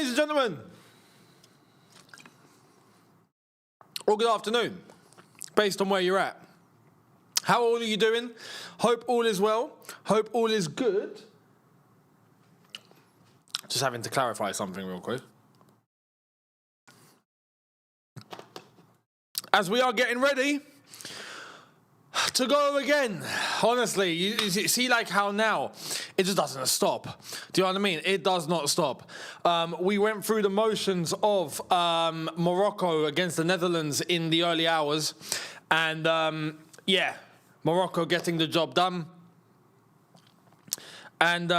ladies and gentlemen. Or good afternoon, based on where you're at. How all are you doing? Hope all is well. Hope all is good. Just having to clarify something real quick. As we are getting ready to go again. Honestly, you see like how now it just doesn't stop. Do you know what I mean? It does not stop. We went through the motions of Morocco against the Netherlands in the early hours. And yeah, Morocco getting the job done. And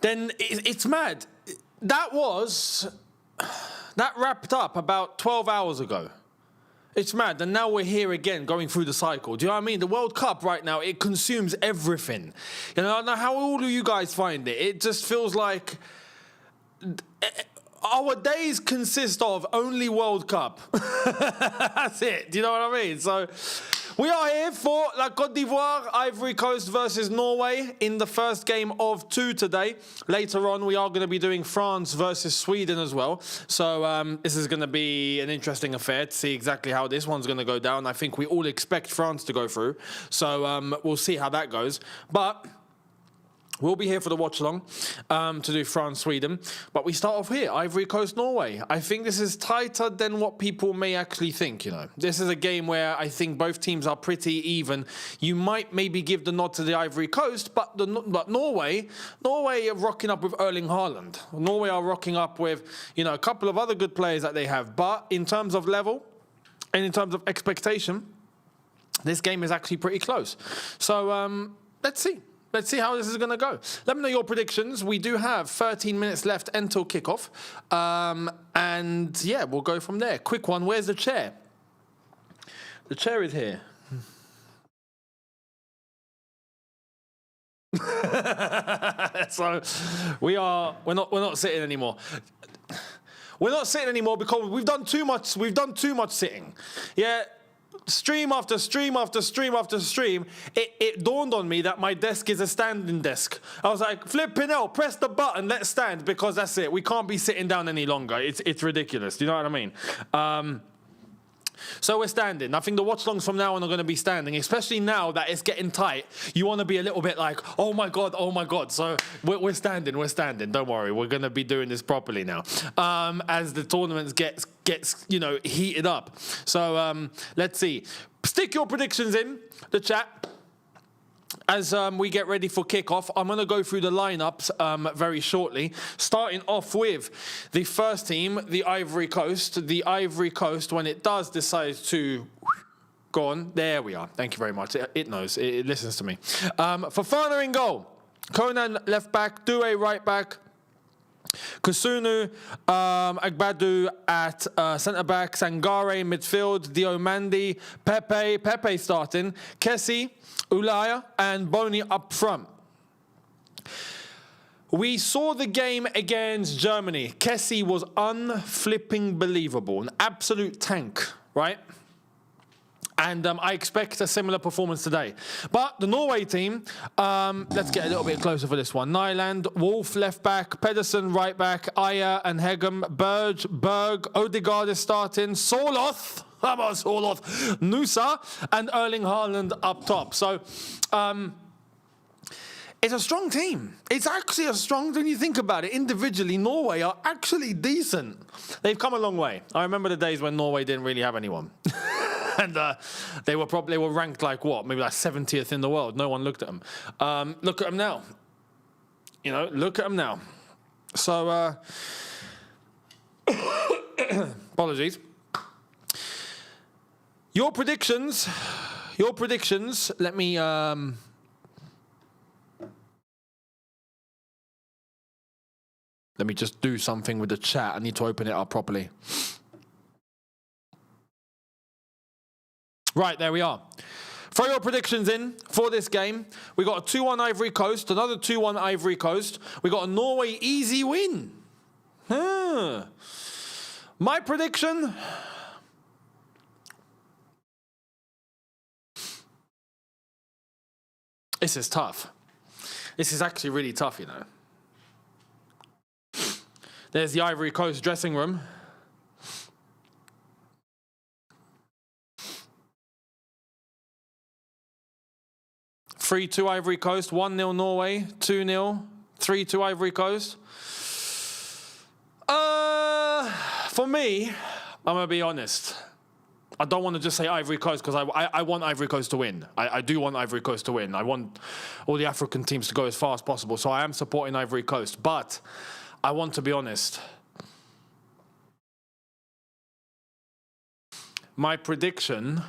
then it's mad. That wrapped up about 12 hours ago. It's mad. And now we're here again going through the cycle. Do you know what I mean? The World Cup right now, it consumes everything. You know, I don't know how all of you guys find it. It just feels like our days consist of only World Cup. That's it. Do you know what I mean? So we are here for La Côte d'Ivoire, Ivory Coast versus Norway in the first game of 2 today. Later on, we are going to be doing France versus Sweden as well. So this is going to be an interesting affair to see exactly how this one's going to go down. I think we all expect France to go through. So we'll see how that goes. But we'll be here for the watch-along to do France-Sweden. But we start off here, Ivory Coast-Norway. I think this is tighter than what people may actually think, you know. This is a game where I think both teams are pretty even. You might maybe give the nod to the Ivory Coast, but Norway are rocking up with Erling Haaland. Norway are rocking up with, you know, a couple of other good players that they have. But in terms of level and in terms of expectation, this game is actually pretty close. So let's see. Let's see how this is going to go. Let me know your predictions. We do have 13 minutes left until kickoff. And yeah, we'll go from there. Quick one. Where's the chair? The chair is here. So we're not sitting anymore. We're not sitting anymore because we've done too much sitting. Yeah. Stream after stream after stream after stream, it dawned on me that my desk is a standing desk. I was like, flipping hell, press the button, let's stand, because that's it. We can't be sitting down any longer. It's ridiculous. Do you know what I mean? So we're standing. I think the watch-alongs from now on are going to be standing, especially now that it's getting tight. You want to be a little bit like, oh my God, oh my God. So we're standing. Don't worry. We're going to be doing this properly now as the tournament gets you know, heated up. So let's see. Stick your predictions in the chat. As we get ready for kickoff, I'm going to go through the lineups very shortly. Starting off with the first team, the Ivory Coast. The Ivory Coast, when it does decide to go on, there we are. Thank you very much. It knows. It listens to me. Fofana in goal. Conan left back. Doué right back. Kusunu, Agbadu at centre-back, Sangare in midfield, Diomandi, Pepe starting, Kessie, Ulaya and Boni up front. We saw the game against Germany. Kessie was unflipping believable, an absolute tank, right? And I expect a similar performance today. But the Norway team, let's get a little bit closer for this one. Nyland, Wolf left back, Pedersen right back, Aya and Hegem, Berg, Odegaard is starting, Soloth, how about Soloth, Nusa, and Erling Haaland up top. So it's a strong team. It's actually a strong, when you think about it, individually, Norway are actually decent. They've come a long way. I remember the days when Norway didn't really have anyone. And they were ranked like what? Maybe like 70th in the world. No one looked at them. Look at them now. You know, look at them now. So, apologies. Your predictions. Let me just do something with the chat. I need to open it up properly. Right, there we are. Throw your predictions in for this game. We got a 2-1 Ivory Coast, another 2-1 Ivory Coast. We got a Norway easy win. My prediction... This is tough. This is actually really tough, you know. There's the Ivory Coast dressing room. (3-2) Ivory Coast, 1-0 Norway, 2-0, 3-2 Ivory Coast. For me, I'm going to be honest. I don't want to just say Ivory Coast because I want Ivory Coast to win. I do want Ivory Coast to win. I want all the African teams to go as far as possible. So I am supporting Ivory Coast. But I want to be honest. My prediction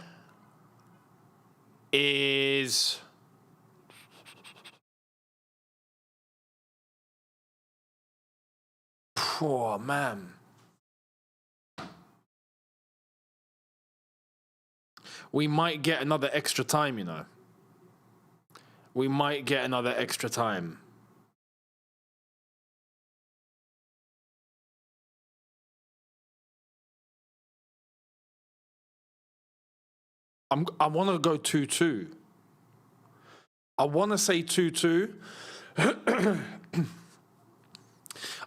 is... Oh, man. We might get another extra time, you know. We might get another extra time. I want to go 2-2. I want to say 2-2.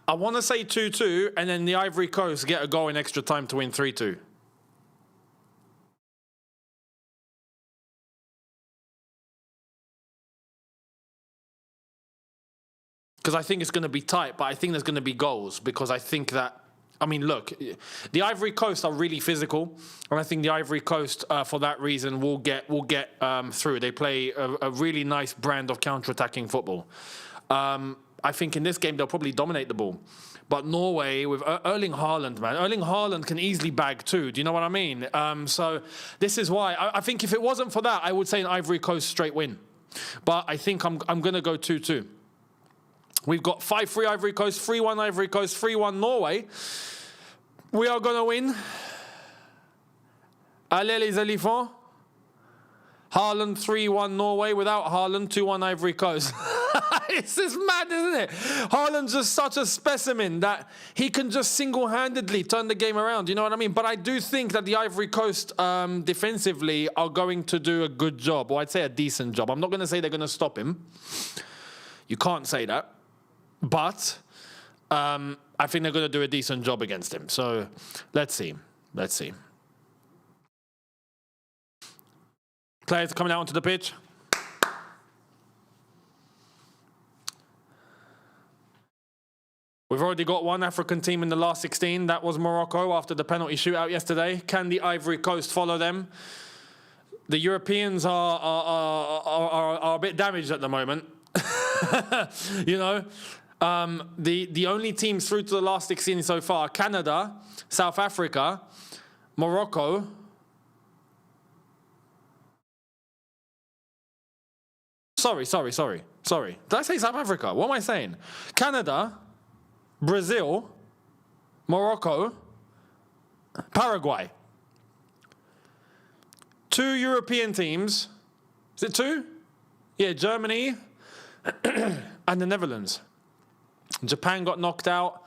I want to say 2-2, and then the Ivory Coast get a goal in extra time to win 3-2. Because I think it's going to be tight, but I think there's going to be goals. Because I think that, I mean, look, the Ivory Coast are really physical, and I think the Ivory Coast, for that reason, will get through. They play a really nice brand of counter-attacking football. I think in this game they'll probably dominate the ball. But Norway with Erling Haaland, man, Erling Haaland can easily bag too. Do you know what I mean? So this is why I think if it wasn't for that, I would say an Ivory Coast straight win. But I think I'm going to go 2-2. We've got 5-3 Ivory Coast, 3-1 Ivory Coast, 3-1 Norway. We are going to win. Allez les éléphants. Haaland 3-1 Norway. Without Haaland, 2-1 Ivory Coast. It's just mad, isn't it? Haaland's just such a specimen that he can just single-handedly turn the game around. You know what I mean? But I do think that the Ivory Coast defensively are going to do a good job, or I'd say a decent job. I'm not going to say they're going to stop him. You can't say that. But I think they're going to do a decent job against him. So let's see. Let's see. Players coming out onto the pitch. We've already got one African team in the last 16. That was Morocco after the penalty shootout yesterday. Can the Ivory Coast follow them? The Europeans are a bit damaged at the moment. You know, the only teams through to the last 16 so far: Canada, South Africa, Morocco. Sorry. Did I say South Africa? What am I saying? Canada, Brazil, Morocco, Paraguay. 2 European teams. Is it 2? Yeah, Germany and the Netherlands. Japan got knocked out,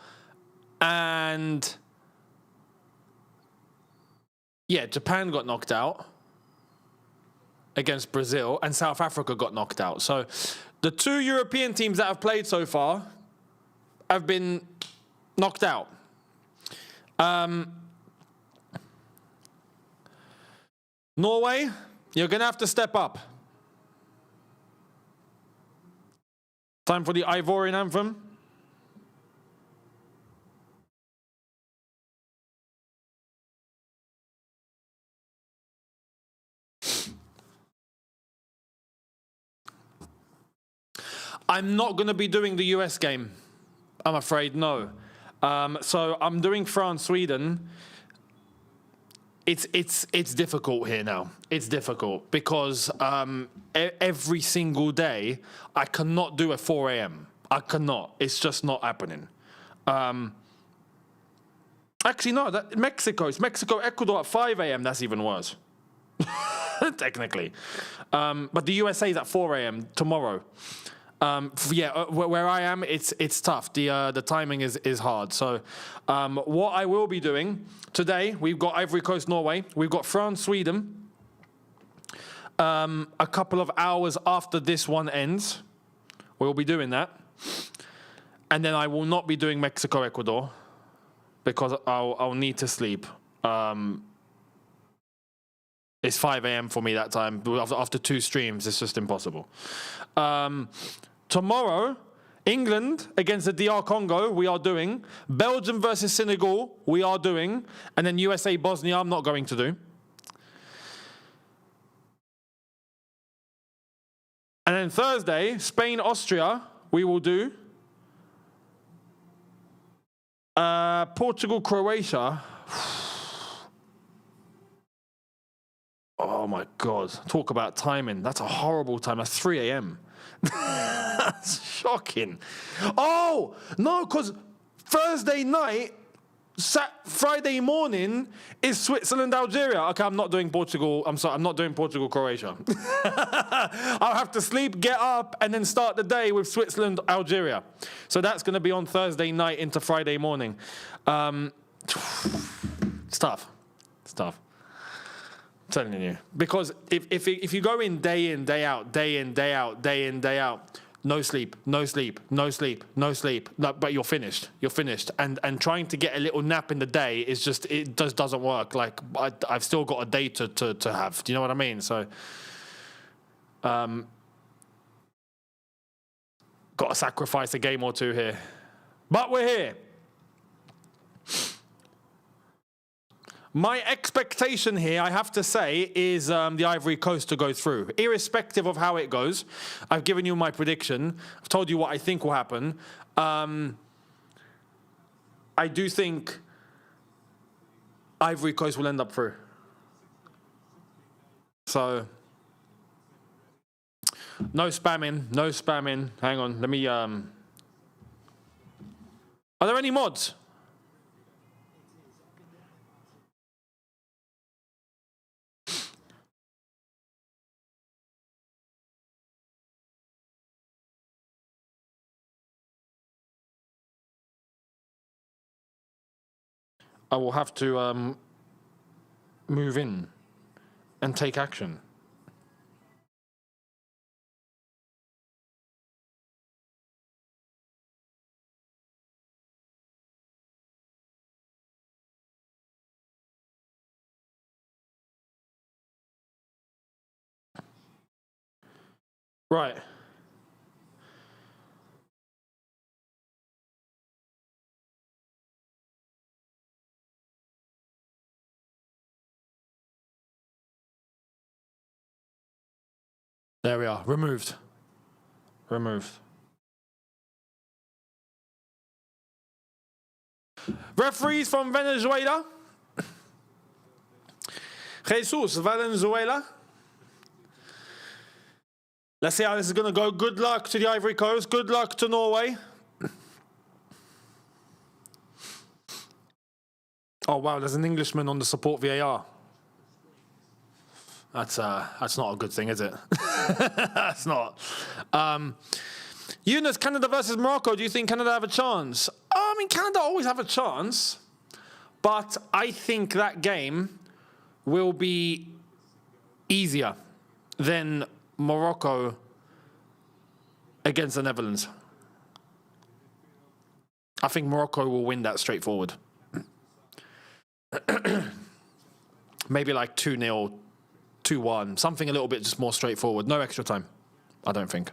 and yeah, Japan got knocked out against Brazil, and South Africa got knocked out. So the 2 European teams that have played so far have been knocked out. Norway, you're going to have to step up. Time for the Ivorian anthem. I'm not going to be doing the US game, I'm afraid, no. So I'm doing France-Sweden. It's difficult here now. It's difficult because every single day I cannot do a 4 a.m. I cannot. It's just not happening. Actually, no. It's Mexico, Ecuador at 5 a.m. That's even worse. Technically. But the USA is at 4 a.m. tomorrow. Where I am, it's tough. The timing is hard. So what I will be doing today, we've got Ivory Coast, Norway. We've got France, Sweden. A couple of hours after this one ends, we'll be doing that. And then I will not be doing Mexico, Ecuador, because I'll need to sleep. It's 5 a.m. for me that time. After 2 streams, it's just impossible. Tomorrow, England against the DR Congo, we are doing. Belgium versus Senegal, we are doing. And then USA Bosnia, I'm not going to do. And then Thursday, Spain Austria, we will do. Portugal Croatia. Oh my God. Talk about timing. That's a horrible time. That's 3 a.m. That's shocking. Oh, no, because Thursday night, Friday morning is Switzerland, Algeria. Okay, I'm not doing Portugal. I'm sorry, I'm not doing Portugal, Croatia. I'll have to sleep, get up, and then start the day with Switzerland, Algeria. So that's going to be on Thursday night into Friday morning. It's tough. It's tough. I'm telling you. Because if you go in, day out, day in, day out, day in, day out, no sleep, no sleep, no sleep, no sleep. No, but you're finished. You're finished. And trying to get a little nap in the day is just, it just doesn't work. Like, I've still got a day to have. Do you know what I mean? So, got to sacrifice a game or two here. But we're here. My expectation here, I have to say, is the Ivory Coast to go through. Irrespective of how it goes, I've given you my prediction. I've told you what I think will happen. I do think Ivory Coast will end up through. So, no spamming, no spamming. Hang on, let me... Are there any mods? I will have to move in and take action. Right. There we are. Removed. Removed. Referees from Venezuela. Jesus, Venezuela. Let's see how this is going to go. Good luck to the Ivory Coast. Good luck to Norway. Oh, wow, there's an Englishman on the support VAR. That's not a good thing, is it? That's not. Younes, Canada versus Morocco. Do you think Canada have a chance? I mean, Canada always have a chance. But I think that game will be easier than Morocco against the Netherlands. I think Morocco will win that straightforward. Maybe like 2-0, 2-1, something a little bit just more straightforward. No extra time, I don't think.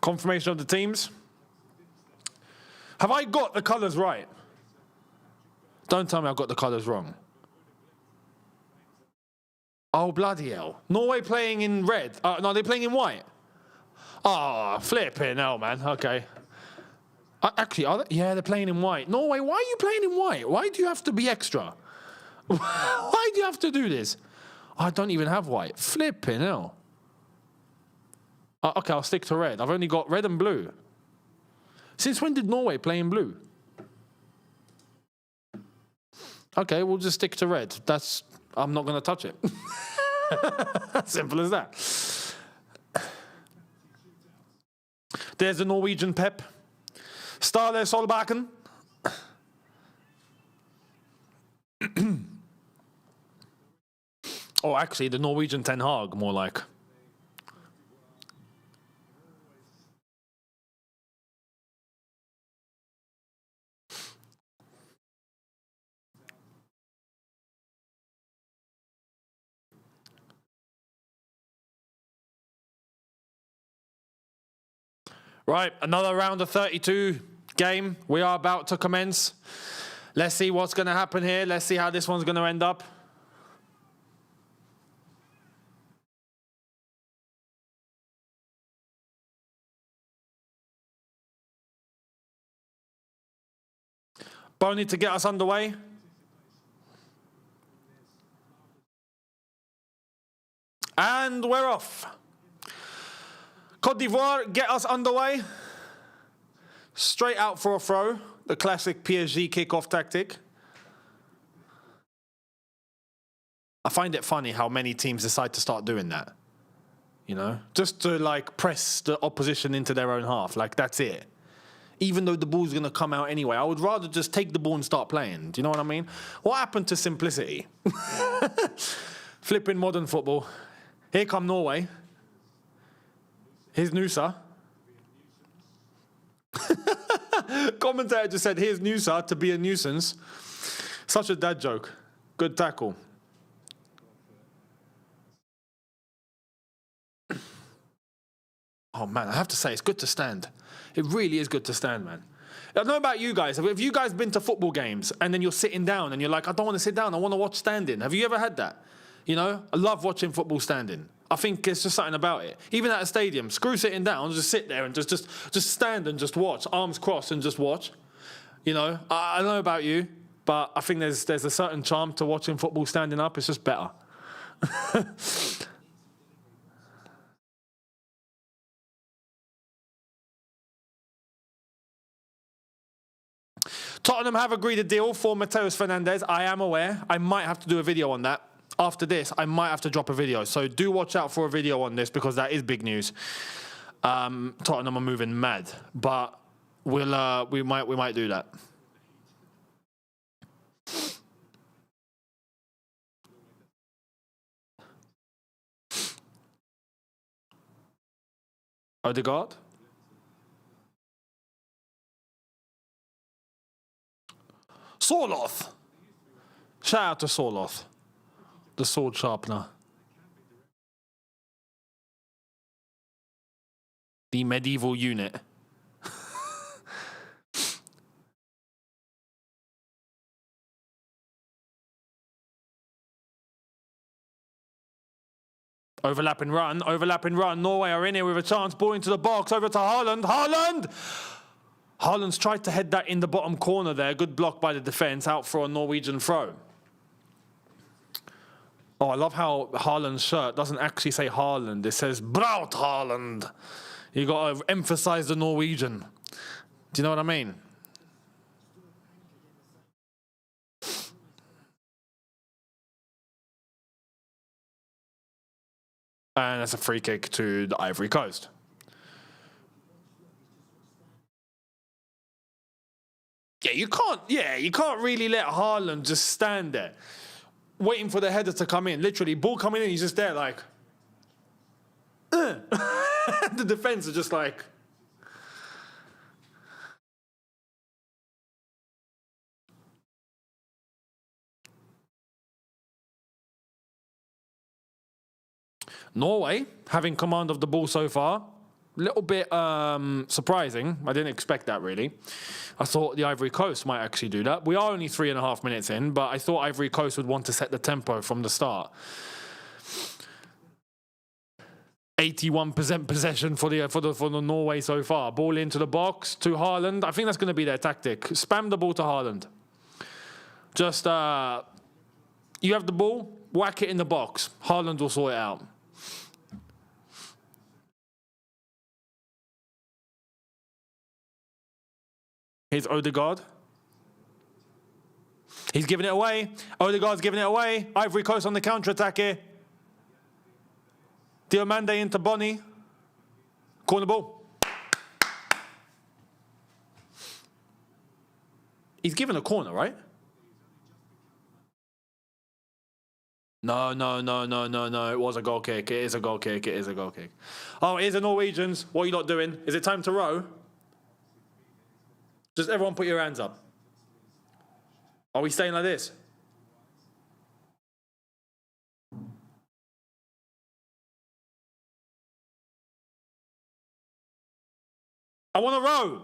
Confirmation of the teams. Have I got the colours right? Don't tell me I've got the colours wrong. Oh, bloody hell. Norway playing in red. No, they're playing in white. Oh, flipping hell, man. Okay. Actually, are they? Yeah, they're playing in white. Norway, why are you playing in white? Why do you have to be extra? Why do you have to do this? I don't even have white. Flipping hell. Okay, I'll stick to red. I've only got red and blue. Since when did Norway play in blue? Okay, we'll just stick to red. I'm not going to touch it. Simple as that. There's a Norwegian Pep. Ståle Solbakken. Oh, actually, the Norwegian Ten Hag, more like. Right, another round of 32 game. We are about to commence. Let's see what's going to happen here. Let's see how this one's going to end up. Boney to get us underway. And we're off. Côte d'Ivoire, get us underway. Straight out for a throw. The classic PSG kickoff tactic. I find it funny how many teams decide to start doing that. You know? Just to, like, press the opposition into their own half. Like, that's it. Even though the ball's going to come out anyway. I would rather just take the ball and start playing. Do you know what I mean? What happened to simplicity? Flipping modern football. Here come Norway. Here's Nusa. Commentator just said, here's Nusa to be a nuisance. Such a dad joke. Good tackle. Oh, man, I have to say, it's good to stand. It really is good to stand, man. I don't know about you guys. Have you guys been to football games and then you're sitting down and you're like, I don't want to sit down. I want to watch standing. Have you ever had that? You know, I love watching football standing. I think it's just something about it. Even at a stadium, screw sitting down, just sit there and just stand and just watch. Arms crossed and just watch. You know, I don't know about you, but I think there's a certain charm to watching football standing up. It's just better. Tottenham have agreed a deal for Mateus Fernandes. I am aware. I might have to do a video on that. After this, I might have to drop a video. So do watch out for a video on this because that is big news. Tottenham are moving mad, but we might do that. Odegaard. Sorloth. Shout out to Sorloth. The sword sharpener. The medieval unit. Overlapping run. Norway are in here with a chance. Ball into the box. Over to Haaland. Haaland's tried to head that in the bottom corner there. Good block by the defence. Out for a Norwegian throw. Oh, I love how Haaland's shirt doesn't actually say Haaland. It says Braut Haaland. You got to emphasize the Norwegian. Do you know what I mean? And that's a free kick to the Ivory Coast. You can't really let Haaland just stand there waiting for the header to come in. Literally, ball coming in, he's just there like... The defence are just like... Norway, having command of the ball so far, a little bit surprising. I didn't expect that, really. I thought the Ivory Coast might actually do that. We are only 3.5 minutes in, but I thought Ivory Coast would want to set the tempo from the start. 81% possession for the Norway so far. Ball into the box to Haaland. I think that's going to be their tactic. Spam the ball to Haaland. Just, you have the ball, whack it in the box. Haaland will sort it out. Here's Odegaard. He's giving it away. Odegaard's giving it away. Ivory Coast on the counter-attack here. Diomande into Bonny. Corner ball. He's given a corner, right? No. It was a goal kick. It is a goal kick. Oh, here's the Norwegians. What are you lot doing? Is it time to row? Just everyone put your hands up. Are we staying like this? I want to row.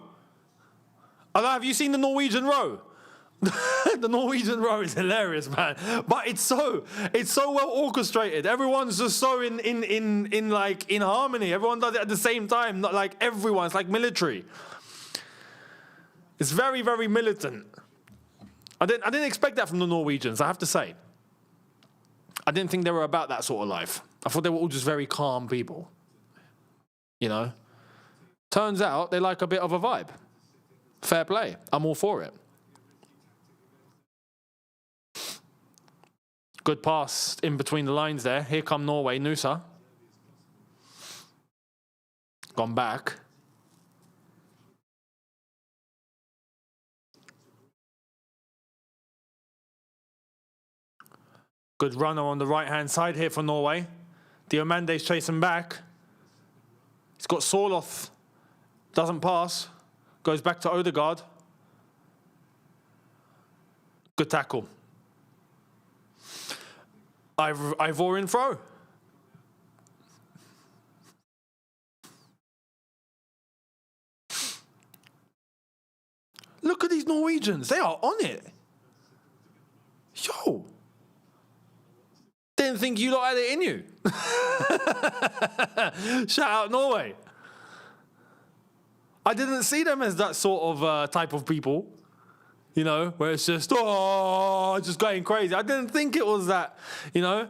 Have you seen the Norwegian row? The Norwegian row is hilarious, man. But it's so well orchestrated. Everyone's just so in harmony. Everyone does it at the same time. Not like everyone. It's like military. It's very, very militant. I didn't expect that from the Norwegians, I have to say. I didn't think they were about that sort of life. I thought they were all just very calm people. You know? Turns out they like a bit of a vibe. Fair play. I'm all for it. Good pass in between the lines there. Here come Norway, Nusa. Gone back. Good runner on the right-hand side here for Norway. Diomande's chasing back. He's got Sorloth. Doesn't pass. Goes back to Odegaard. Good tackle. Ivory in throw. Look at these Norwegians. They are on it. Yo. Didn't think you lot had it in you. Shout out Norway. I didn't see them as that sort of type of people, you know, where it's just, just going crazy. I didn't think it was that, you know.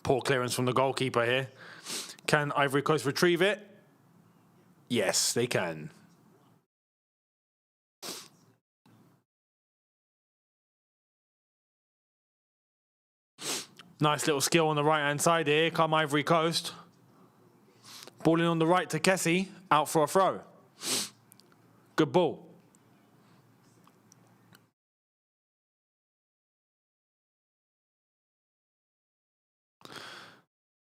Poor clearance from the goalkeeper here. Can Ivory Coast retrieve it? Yes, they can. Nice little skill on the right-hand side here. Come Ivory Coast. Ball in on the right to Kessie. Out for a throw. Good ball.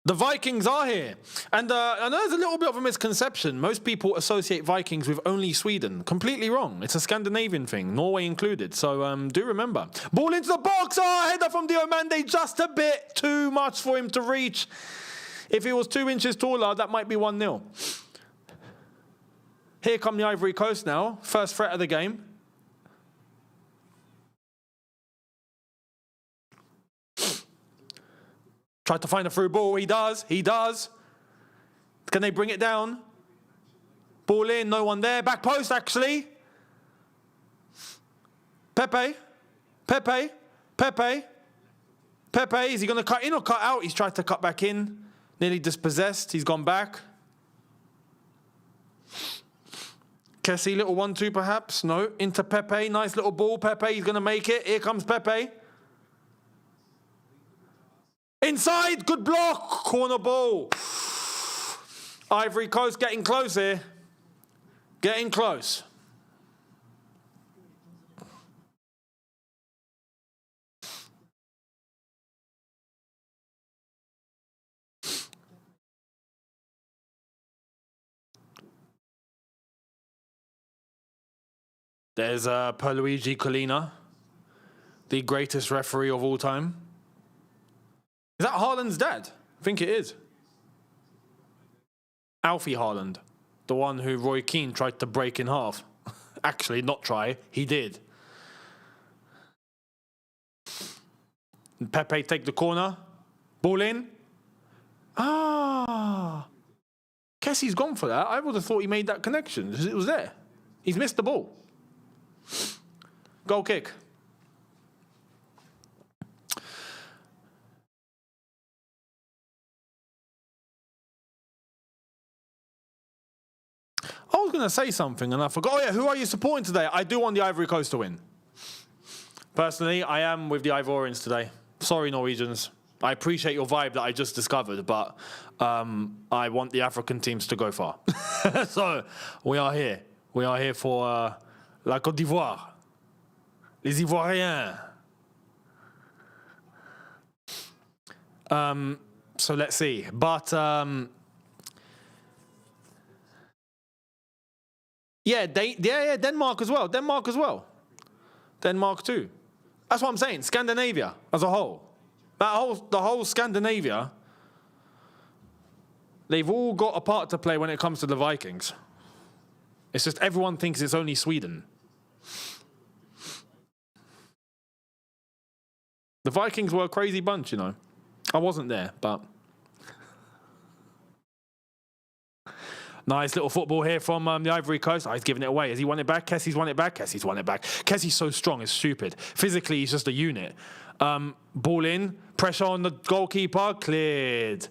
The Vikings are here. And I know there's a little bit of a misconception. Most people associate Vikings with only Sweden. Completely wrong. It's a Scandinavian thing, Norway included. So do remember. Ball into the box. Oh, header from Diomande. Just a bit too much for him to reach. If he was 2 inches taller, that might be 1-0. Here come the Ivory Coast now. First threat of the game. Tried to find a through ball. He does. Can they bring it down? Ball in. No one there. Back post, actually. Pepe. Is he going to cut in or cut out? He's tried to cut back in. Nearly dispossessed. He's gone back. Kessie, little 1-2 perhaps. No. Into Pepe. Nice little ball. Pepe, he's going to make it. Here comes Pepe. Inside, good block, corner ball. Ivory Coast getting close here. Getting close. There's Pierluigi Collina, the greatest referee of all time. Is that Haaland's dad? I think it is. Alfie Haaland, the one who Roy Keane tried to break in half. Actually, not try, he did. And Pepe take the corner. Ball in. Kessie's gone for that. I would have thought he made that connection. It was there. He's missed the ball. Goal kick. I was going to say something and I forgot. Oh, yeah, who are you supporting today? I do want the Ivory Coast to win. Personally, I am with the Ivorians today. Sorry, Norwegians. I appreciate your vibe that I just discovered, but I want the African teams to go far. So we are here. We are here for la Côte d'Ivoire. Les Ivoiriens. So let's see. But Denmark as well. Denmark too. That's what I'm saying. Scandinavia as a whole. The whole Scandinavia, they've all got a part to play when it comes to the Vikings. It's just everyone thinks it's only Sweden. The Vikings were a crazy bunch, you know. I wasn't there, but... Nice little football here from the Ivory Coast. Oh, he's giving it away. Has he won it back? Kessie's won it back. Kessie's won it back. Kessie's so strong, it's stupid. Physically, he's just a unit. Ball in. Pressure on the goalkeeper. Cleared.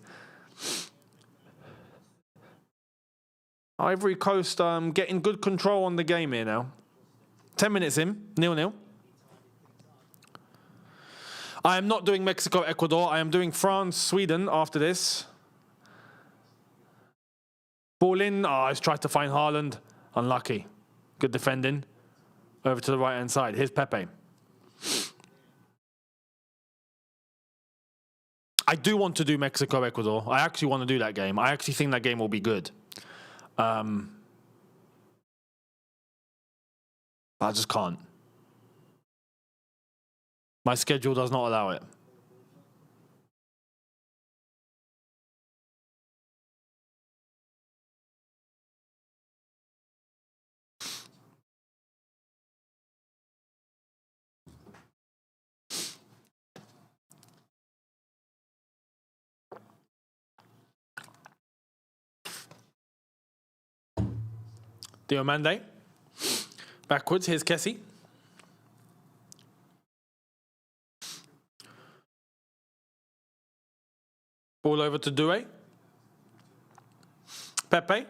Ivory Coast getting good control on the game here now. 10 minutes in. 0-0. I am not doing Mexico-Ecuador. I am doing France-Sweden after this. Ball in. Oh, he's tried to find Haaland. Unlucky. Good defending. Over to the right-hand side. Here's Pepe. I do want to do Mexico-Ecuador. I actually want to do that game. I actually think that game will be good. I just can't. My schedule does not allow it. Diomande. Backwards. Here's Kessie. Ball over to Doué. Pepe.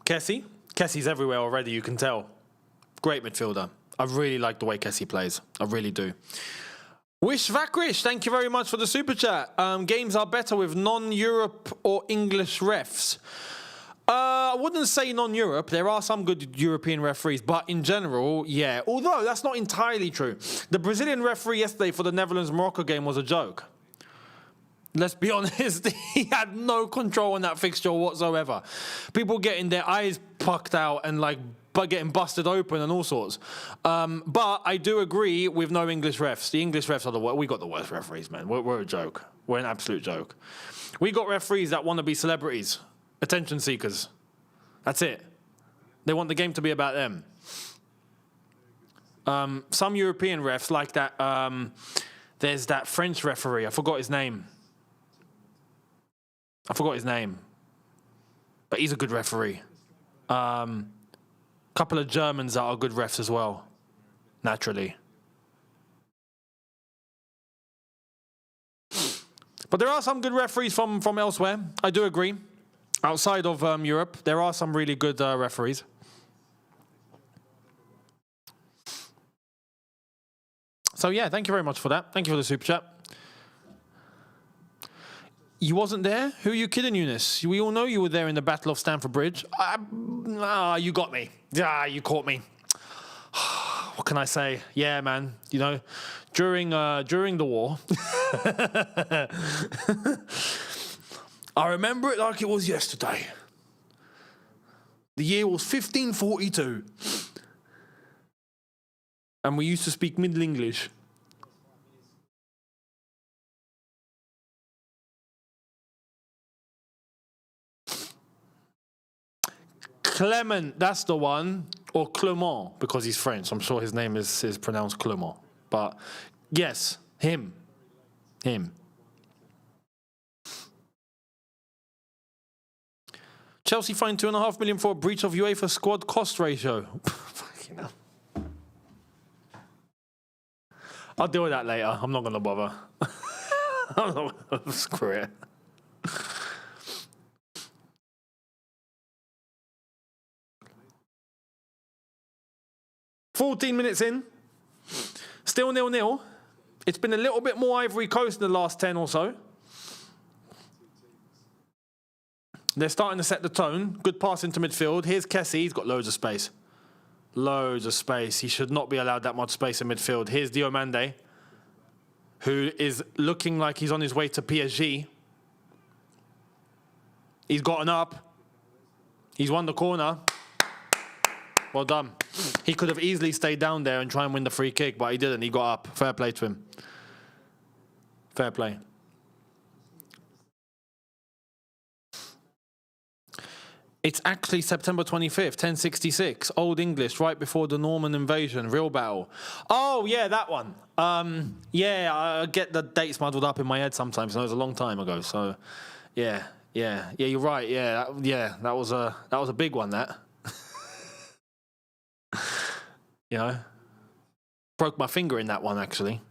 Kessie. Kessie's everywhere already, you can tell. Great midfielder. I really like the way Kessie plays. I really do. Wish Vakrish, thank you very much for the super chat. Games are better with non-Europe or English refs. I wouldn't say non-Europe. There are some good European referees, but in general, yeah. Although that's not entirely true. The Brazilian referee yesterday for the Netherlands-Morocco game was a joke. Let's be honest, he had no control on that fixture whatsoever. People getting their eyes pucked out and getting busted open and all sorts. But I do agree with no English refs. The English refs are the worst. We got the worst referees, man. We're a joke. We're an absolute joke. We got referees that want to be celebrities. Attention seekers. That's it. They want the game to be about them. Some European refs like that. There's that French referee. I forgot his name. But he's a good referee. Couple of Germans that are good refs as well. Naturally. But there are some good referees from elsewhere. I do agree. Outside of Europe, there are some really good referees. So yeah, thank you very much for that. Thank you for the super chat. You wasn't there? Who are you kidding, Younes? We all know you were there in the Battle of Stamford Bridge. You got me. You caught me. What can I say? Yeah, man. You know, during the war, I remember it like it was yesterday. The year was 1542. And we used to speak Middle English. Clement, that's the one. Or Clement, because he's French. I'm sure his name is pronounced Clement. But yes, him. Chelsea fined 2.5 million for a breach of UEFA squad cost ratio. Fucking hell. I'll deal with that later. I'm not going to bother. Screw it. "14 minutes in. Still 0-0. It's been a little bit more Ivory Coast in the last 10 or so. They're starting to set the tone. Good pass into midfield. Here's Kessie. He's got loads of space. Loads of space. He should not be allowed that much space in midfield. Here's Diomande, who is looking like he's on his way to PSG. He's gotten up. He's won the corner. Well done. He could have easily stayed down there and try and win the free kick, but he didn't. He got up. Fair play to him. Fair play. It's actually September 25th, 1066. Old English, right before the Norman invasion. Real battle. Oh, yeah, that one. Yeah, I get the dates muddled up in my head sometimes. And it was a long time ago. So, yeah, you're right. That was a big one, that. You know? Broke my finger in that one, actually.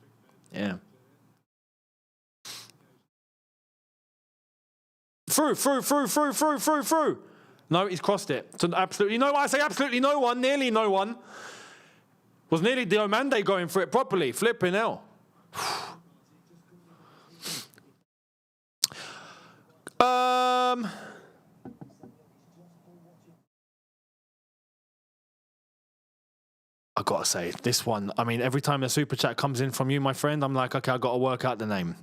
Yeah. Through. No, he's crossed it. So absolutely no one. I say absolutely no one. Nearly no one. Was nearly Diomande going for it properly. Flipping hell. I gotta say, this one, I mean, every time a super chat comes in from you, my friend, I'm like, okay, I gotta work out the name.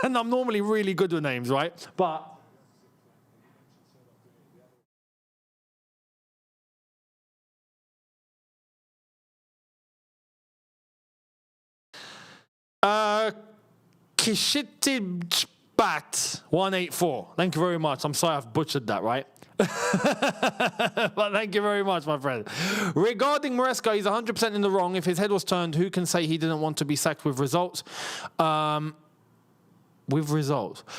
And I'm normally really good with names, right? But Kishitibbat 184. Thank you very much. I'm sorry I've butchered that, right? But thank you very much, my friend. Regarding Maresca, he's 100% in the wrong. If his head was turned, who can say he didn't want to be sacked with results?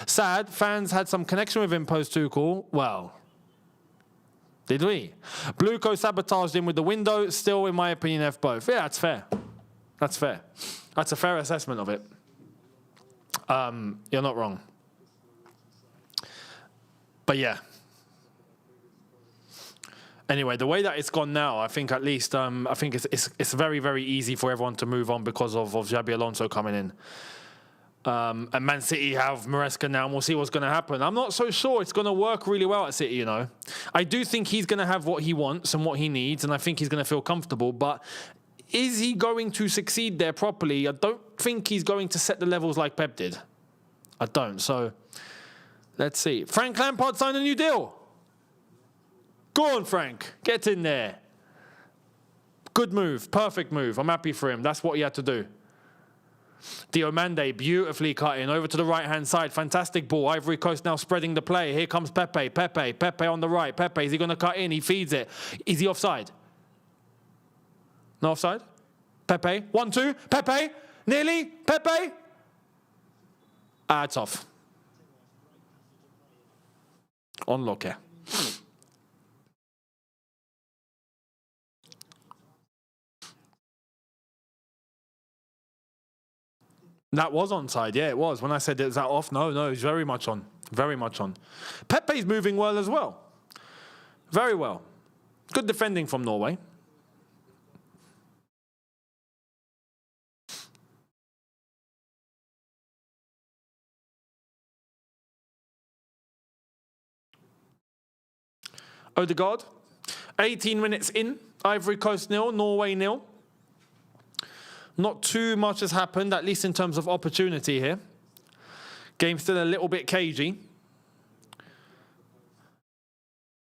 Sad, fans had some connection with him post-Tuchel. Well, did we? Bluco sabotaged him with the window. Still, in my opinion, F both. Yeah, that's fair. That's fair. That's a fair assessment of it. You're not wrong. But yeah. Anyway, the way that it's gone now, I think at least, I think it's very, very easy for everyone to move on because of Xabi Alonso coming in. And Man City have Maresca now, and we'll see what's going to happen. I'm not so sure it's going to work really well at City, you know. I do think he's going to have what he wants and what he needs, and I think he's going to feel comfortable, but is he going to succeed there properly? I don't think he's going to set the levels like Pep did. I don't. So, let's see. Frank Lampard signed a new deal. Go on, Frank. Get in there. Good move. Perfect move. I'm happy for him. That's what he had to do. Diomande beautifully cut in. Over to the right-hand side. Fantastic ball. Ivory Coast now spreading the play. Here comes Pepe. Pepe on the right. Pepe, is he going to cut in? He feeds it. Is he offside? No offside? Pepe. 1-2. Pepe. Nearly. Pepe. It's off. Unlucky. That was onside. Yeah, it was. When I said, is that off? No, it's very much on. Very much on. Pepe's moving well as well. Very well. Good defending from Norway. Odegaard, 18 minutes in, Ivory Coast 0, Norway 0. Not too much has happened, at least in terms of opportunity here. Game's still a little bit cagey.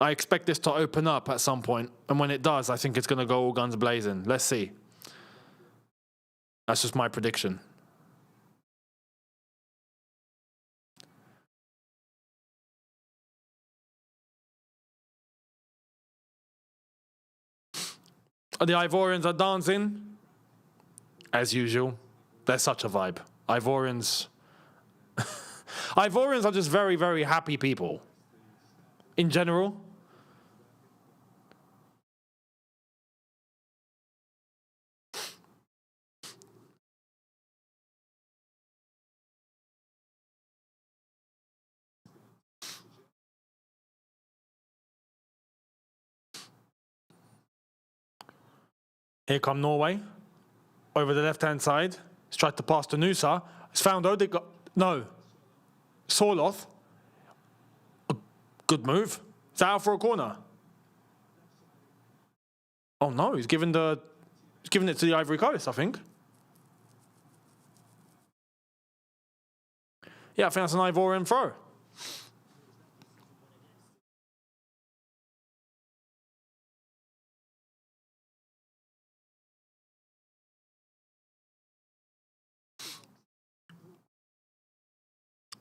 I expect this to open up at some point, and when it does, I think it's going to go all guns blazing. Let's see. That's just my prediction. The Ivorians are dancing. As usual. They're such a vibe. Ivorians are just very, very happy people. In general. Here come Norway. over the left-hand side. He's tried to pass to Nusa. It's found Odegaard. No. Sorloth. A good move. Is that out for a corner? Oh no, he's given it to the Ivory Coast, I think. Yeah, I think that's an Ivorian throw.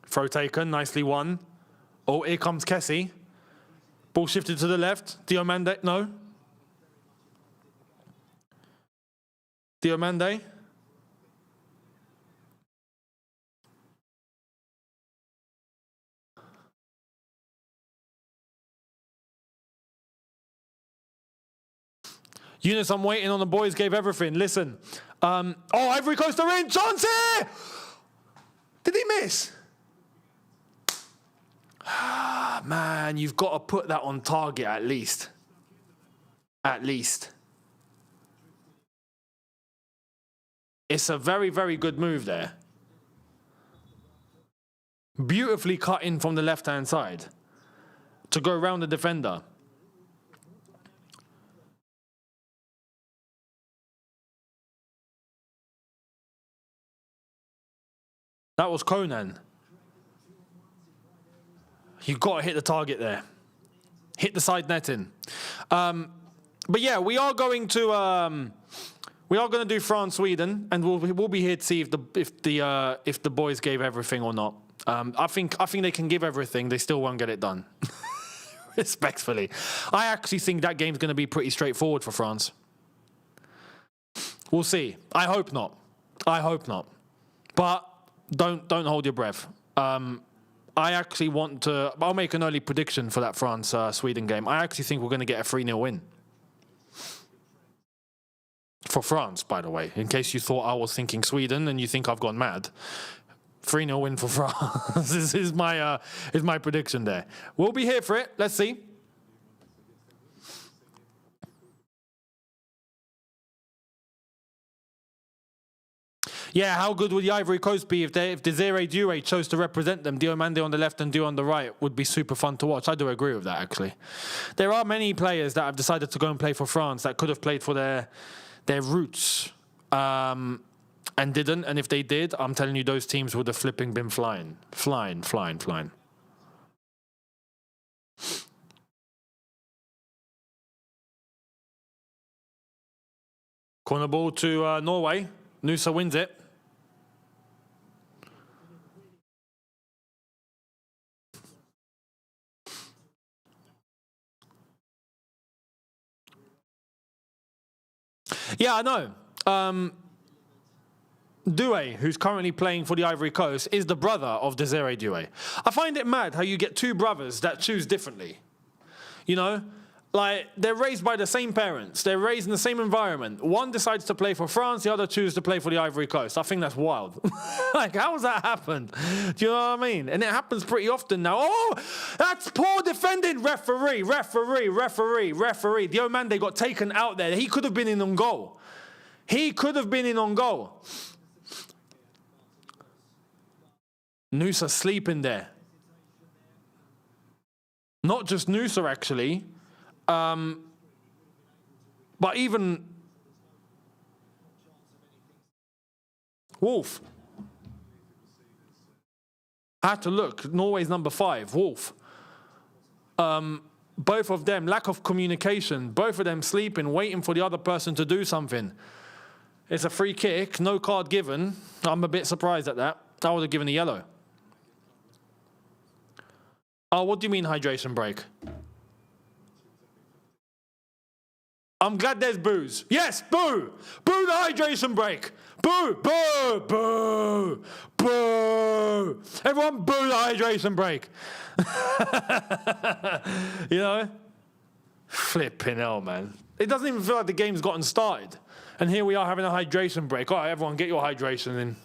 Throw taken, nicely won. Oh, here comes Kessie. Ball shifted to the left. Diomande, no. Diomande. Younes, I'm waiting on the boys, gave everything. Listen. Oh, Ivory Coast are in. Chance here! Did he miss? Man, you've got to put that on target at least. At least. It's a very, very good move there. Beautifully cut in from the left-hand side to go around the defender. That was Conan. You've got to hit the target there. Hit the side netting. But yeah, we are going to do France Sweden, and we'll be here to see if the boys gave everything or not. I think they can give everything. They still won't get it done. Respectfully, I actually think that game's going to be pretty straightforward for France. We'll see. I hope not. But don't hold your breath. I actually I'll make an early prediction for that France-Sweden game. I actually think we're going to get a 3-0 win. For France, by the way, in case you thought I was thinking Sweden and you think I've gone mad. 3-0 win for France is my prediction there. We'll be here for it. Let's see. Yeah, how good would the Ivory Coast be if Desiree Doué chose to represent them? Diomande on the left and Diou on the right would be super fun to watch. I do agree with that, actually. There are many players that have decided to go and play for France that could have played for their roots and didn't. And if they did, I'm telling you, those teams would have flipping been flying. Corner ball to Norway. Nusa wins it. Yeah, I know. Doué, who's currently playing for the Ivory Coast, is the brother of Desiree Doué. I find it mad how you get two brothers that choose differently. You know? Like, they're raised by the same parents. They're raised in the same environment. One decides to play for France, the other chooses to play for the Ivory Coast. I think that's wild. Like, how has that happened? Do you know what I mean? And it happens pretty often now. Oh, that's poor defending. Referee. Diomande got taken out there. He could have been in on goal. Nusa sleeping there. Not just Nusa, actually. But even Wolf. I had to look. Norway's number 5, Wolf. Both of them, lack of communication. Both of them sleeping, waiting for the other person to do something. It's a free kick, no card given. I'm a bit surprised at that. I would have given a yellow. Oh, what do you mean hydration break? I'm glad there's boos. Yes, boo! Boo the hydration break! Boo! Boo! Boo! Boo! Everyone boo the hydration break! You know? Flipping hell, man. It doesn't even feel like the game's gotten started. And here we are having a hydration break. All right, everyone, get your hydration in.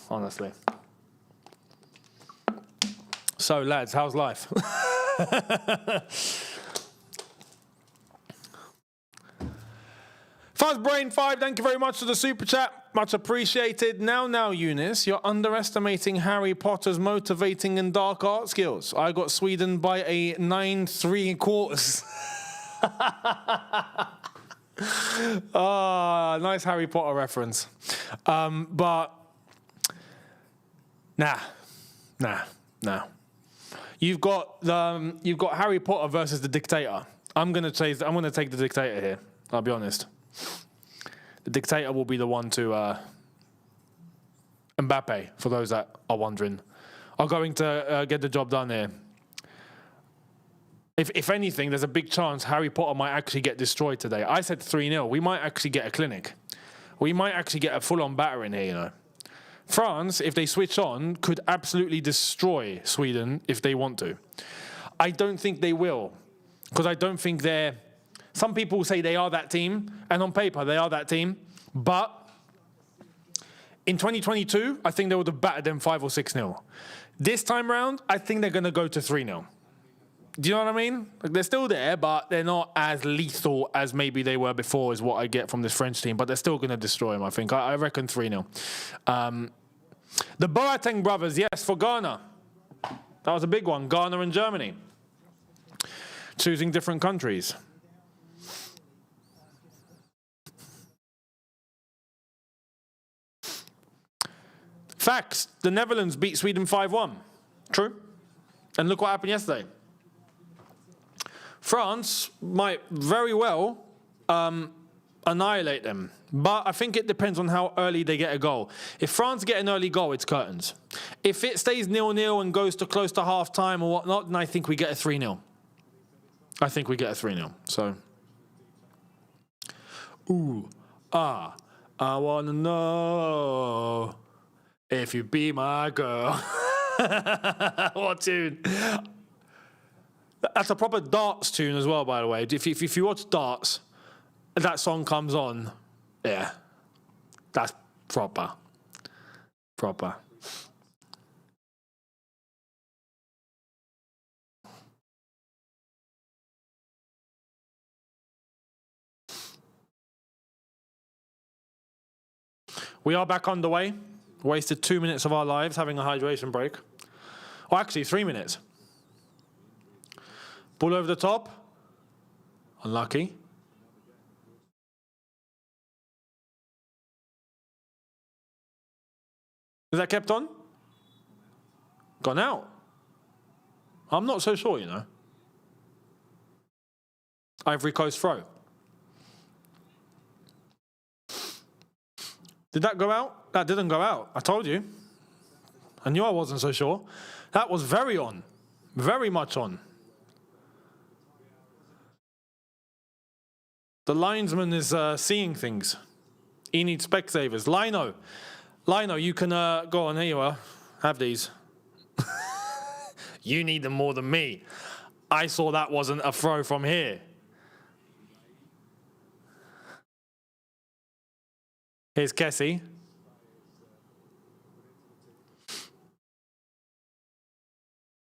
Honestly. So, lads, how's life? Fuzzbrain5, thank you very much for the super chat. Much appreciated. Now, Younes, you're underestimating Harry Potter's motivating and dark art skills. I got Sweden by a 9-3/4. Nice Harry Potter reference. But nah. You've got Harry Potter versus the dictator. I'm gonna take the dictator here. I'll be honest. The dictator will be the one to Mbappe, for those that are wondering, are going to get the job done here. If anything, there's a big chance Harry Potter might actually get destroyed today. I said 3-0. We might actually get a clinic. We might actually get a full-on battering here, you know. France, if they switch on, could absolutely destroy Sweden if they want to. I don't think they will, because I don't think they're... Some people say they are that team, and on paper they are that team, but in 2022, I think they would have battered them 5 or 6-0. This time round, I think they're going to go to 3-0. Do you know what I mean? Like, they're still there, but they're not as lethal as maybe they were before, is what I get from this French team, but they're still going to destroy them, I think. I reckon 3-0. The Boateng brothers, yes, for Ghana. That was a big one, Ghana and Germany. Choosing different countries. Facts, the Netherlands beat Sweden 5-1. True. And look what happened yesterday. France might very well annihilate them. But I think it depends on how early they get a goal. If France get an early goal, it's curtains. If it stays 0-0 and goes to close to half-time or whatnot, then I think we get a 3-0. I think we get a 3-0. So, I want to know if you be my girl. What tune? That's a proper darts tune as well, by the way. If you watch darts, that song comes on. Yeah, that's proper. We are back underway. Wasted 2 minutes of our lives having a hydration break. Or actually 3 minutes. Ball over the top. Unlucky. Is that kept on? Gone out? I'm not so sure, you know. Ivory Coast throw. Did that go out? That didn't go out. I told you. I knew I wasn't so sure. That was very on. Very much on. The linesman is seeing things. He needs Specsavers. Lino, you can go on. Here you are. Have these. You need them more than me. I saw that wasn't a throw from here. Here's Kessie.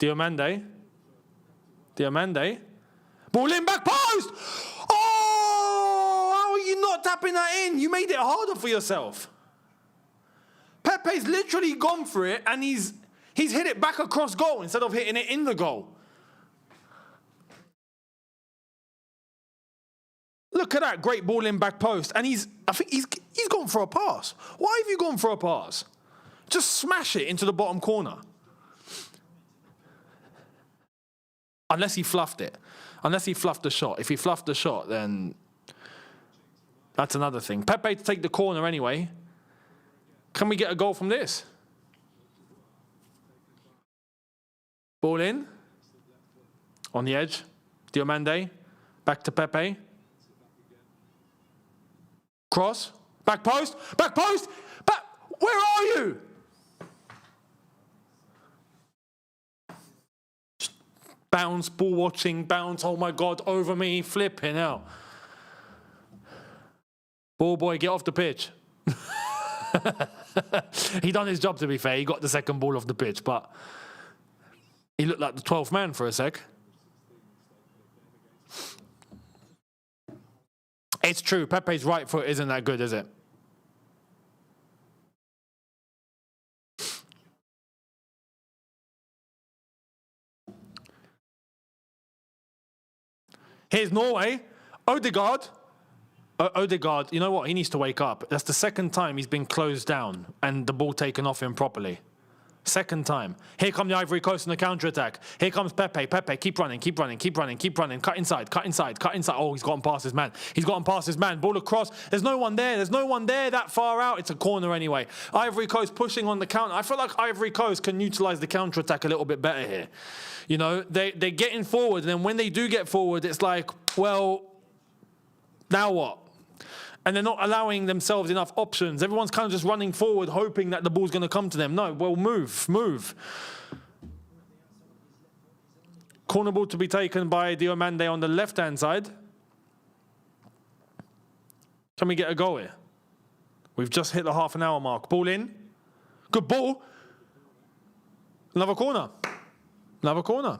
Diomande. Ball in, back post! Oh! How are you not tapping that in? You made it harder for yourself. Pepe's literally gone for it, and he's hit it back across goal instead of hitting it in the goal. Look at that great ball in back post, and I think he's gone for a pass. Why have you gone for a pass? Just smash it into the bottom corner. Unless he fluffed it. Unless he fluffed the shot. If he fluffed the shot, then that's another thing. Pepe to take the corner anyway. Can we get a goal from this? Ball in. On the edge. Diomande. Back to Pepe. Cross. Back post. Back post. Back. Where are you? Bounce. Ball watching. Bounce. Oh my God. Over me. Flipping out. Ball boy, get off the pitch. He done his job, to be fair. He got the second ball off the pitch, but he looked like the 12th man for a sec. It's true. Pepe's right foot isn't that good, is it? Here's Norway. Odegaard. Odegaard, you know what? He needs to wake up. That's the second time he's been closed down and the ball taken off him properly. Second time. Here come the Ivory Coast in the counter-attack. Here comes Pepe. Pepe, keep running, keep running, keep running, keep running. Cut inside, cut inside, cut inside. Oh, he's gotten past his man. He's gotten past his man. Ball across. There's no one there. There's no one there that far out. It's a corner anyway. Ivory Coast pushing on the counter. I feel like Ivory Coast can utilise the counter-attack a little bit better here. You know, they're getting forward, and then when they do get forward, it's like, well, now what? And they're not allowing themselves enough options. Everyone's kind of just running forward, hoping that the ball's going to come to them. No, well, move. Corner ball to be taken by Diomande on the left-hand side. Can we get a goal here? We've just hit the half an hour mark. Ball in. Good ball. Another corner. Another corner.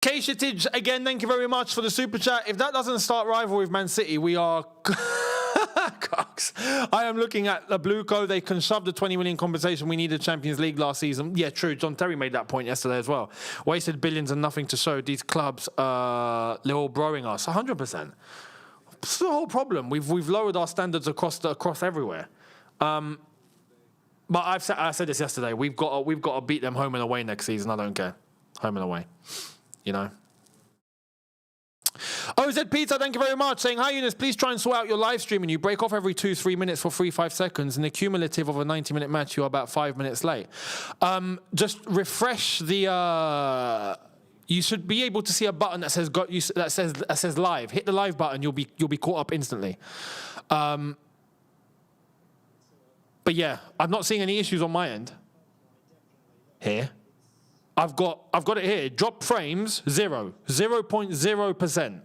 K-Shittich, again, thank you very much for the super chat. If that doesn't start rivalry with Man City, we are... Cox. I am looking at the Blue Co. They can shove the 20 million compensation. We needed Champions League last season. Yeah, true. John Terry made that point yesterday as well. Wasted billions and nothing to show. These clubs, they're all broing us. 100%. It's the whole problem. We've lowered our standards across everywhere. But I said this yesterday. We've got to beat them home and away next season. I don't care. Home and away. You know. OZ Peter, thank you very much. Saying, hi Younes, please try and sort out your live stream and you break off every 2-3 minutes for 3-5 seconds. And the cumulative of a 90-minute match, you're about 5 minutes late. Just refresh the. You should be able to see a button that says live. Hit the live button. You'll be caught up instantly. But yeah, I'm not seeing any issues on my end. Here. I've got it here. Drop frames, 0.0%.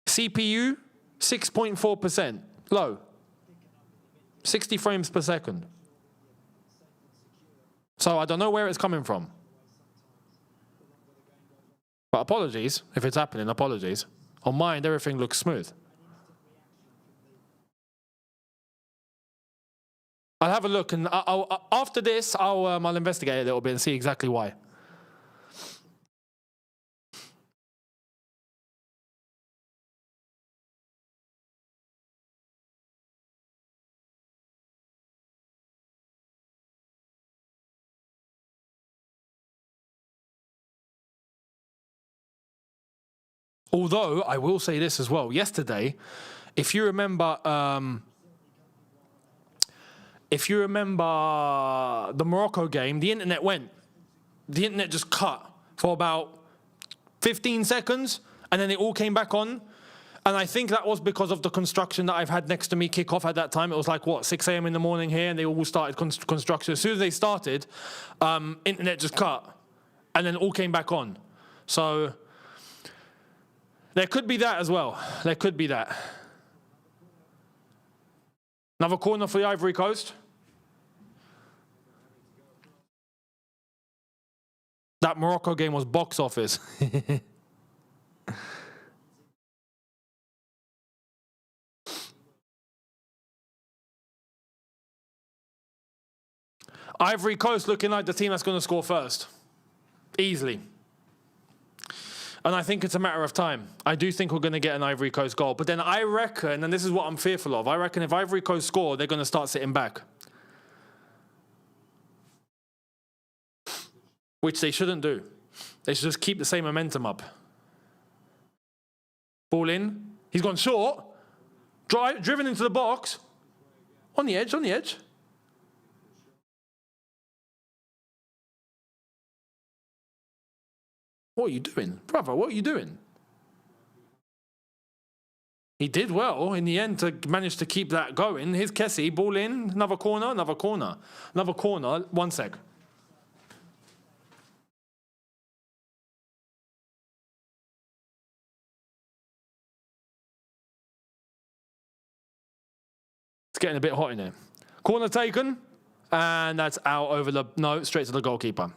CPU, 6.4%. Low. 60 frames per second. So I don't know where it's coming from. But apologies if it's happening. Apologies. On mine, everything looks smooth. I'll have a look, and after this, I'll investigate a little bit and see exactly why. Although, I will say this as well. Yesterday, if you remember the Morocco game, the internet went. The internet just cut for about 15 seconds, and then it all came back on. And I think that was because of the construction that I've had next to me kick off at that time. It was like, 6 a.m. in the morning here, and they all started construction. As soon as they started, internet just cut, and then it all came back on. So there could be that as well. There could be that. Another corner for the Ivory Coast. That Morocco game was box office. Ivory Coast looking like the team that's going to score first. Easily. And I think it's a matter of time. I do think we're going to get an Ivory Coast goal. But then I reckon, and this is what I'm fearful of, I reckon if Ivory Coast score, they're going to start sitting back. Which they shouldn't do. They should just keep the same momentum up. Ball in. He's gone short. Driven into the box. On the edge, on the edge. What are you doing? Brother, what are you doing? He did well in the end to manage to keep that going. Here's Kessie, ball in, another corner, another corner. Another corner, 1 sec. It's getting a bit hot in here. Corner taken, and that's out over the, no, straight to the goalkeeper.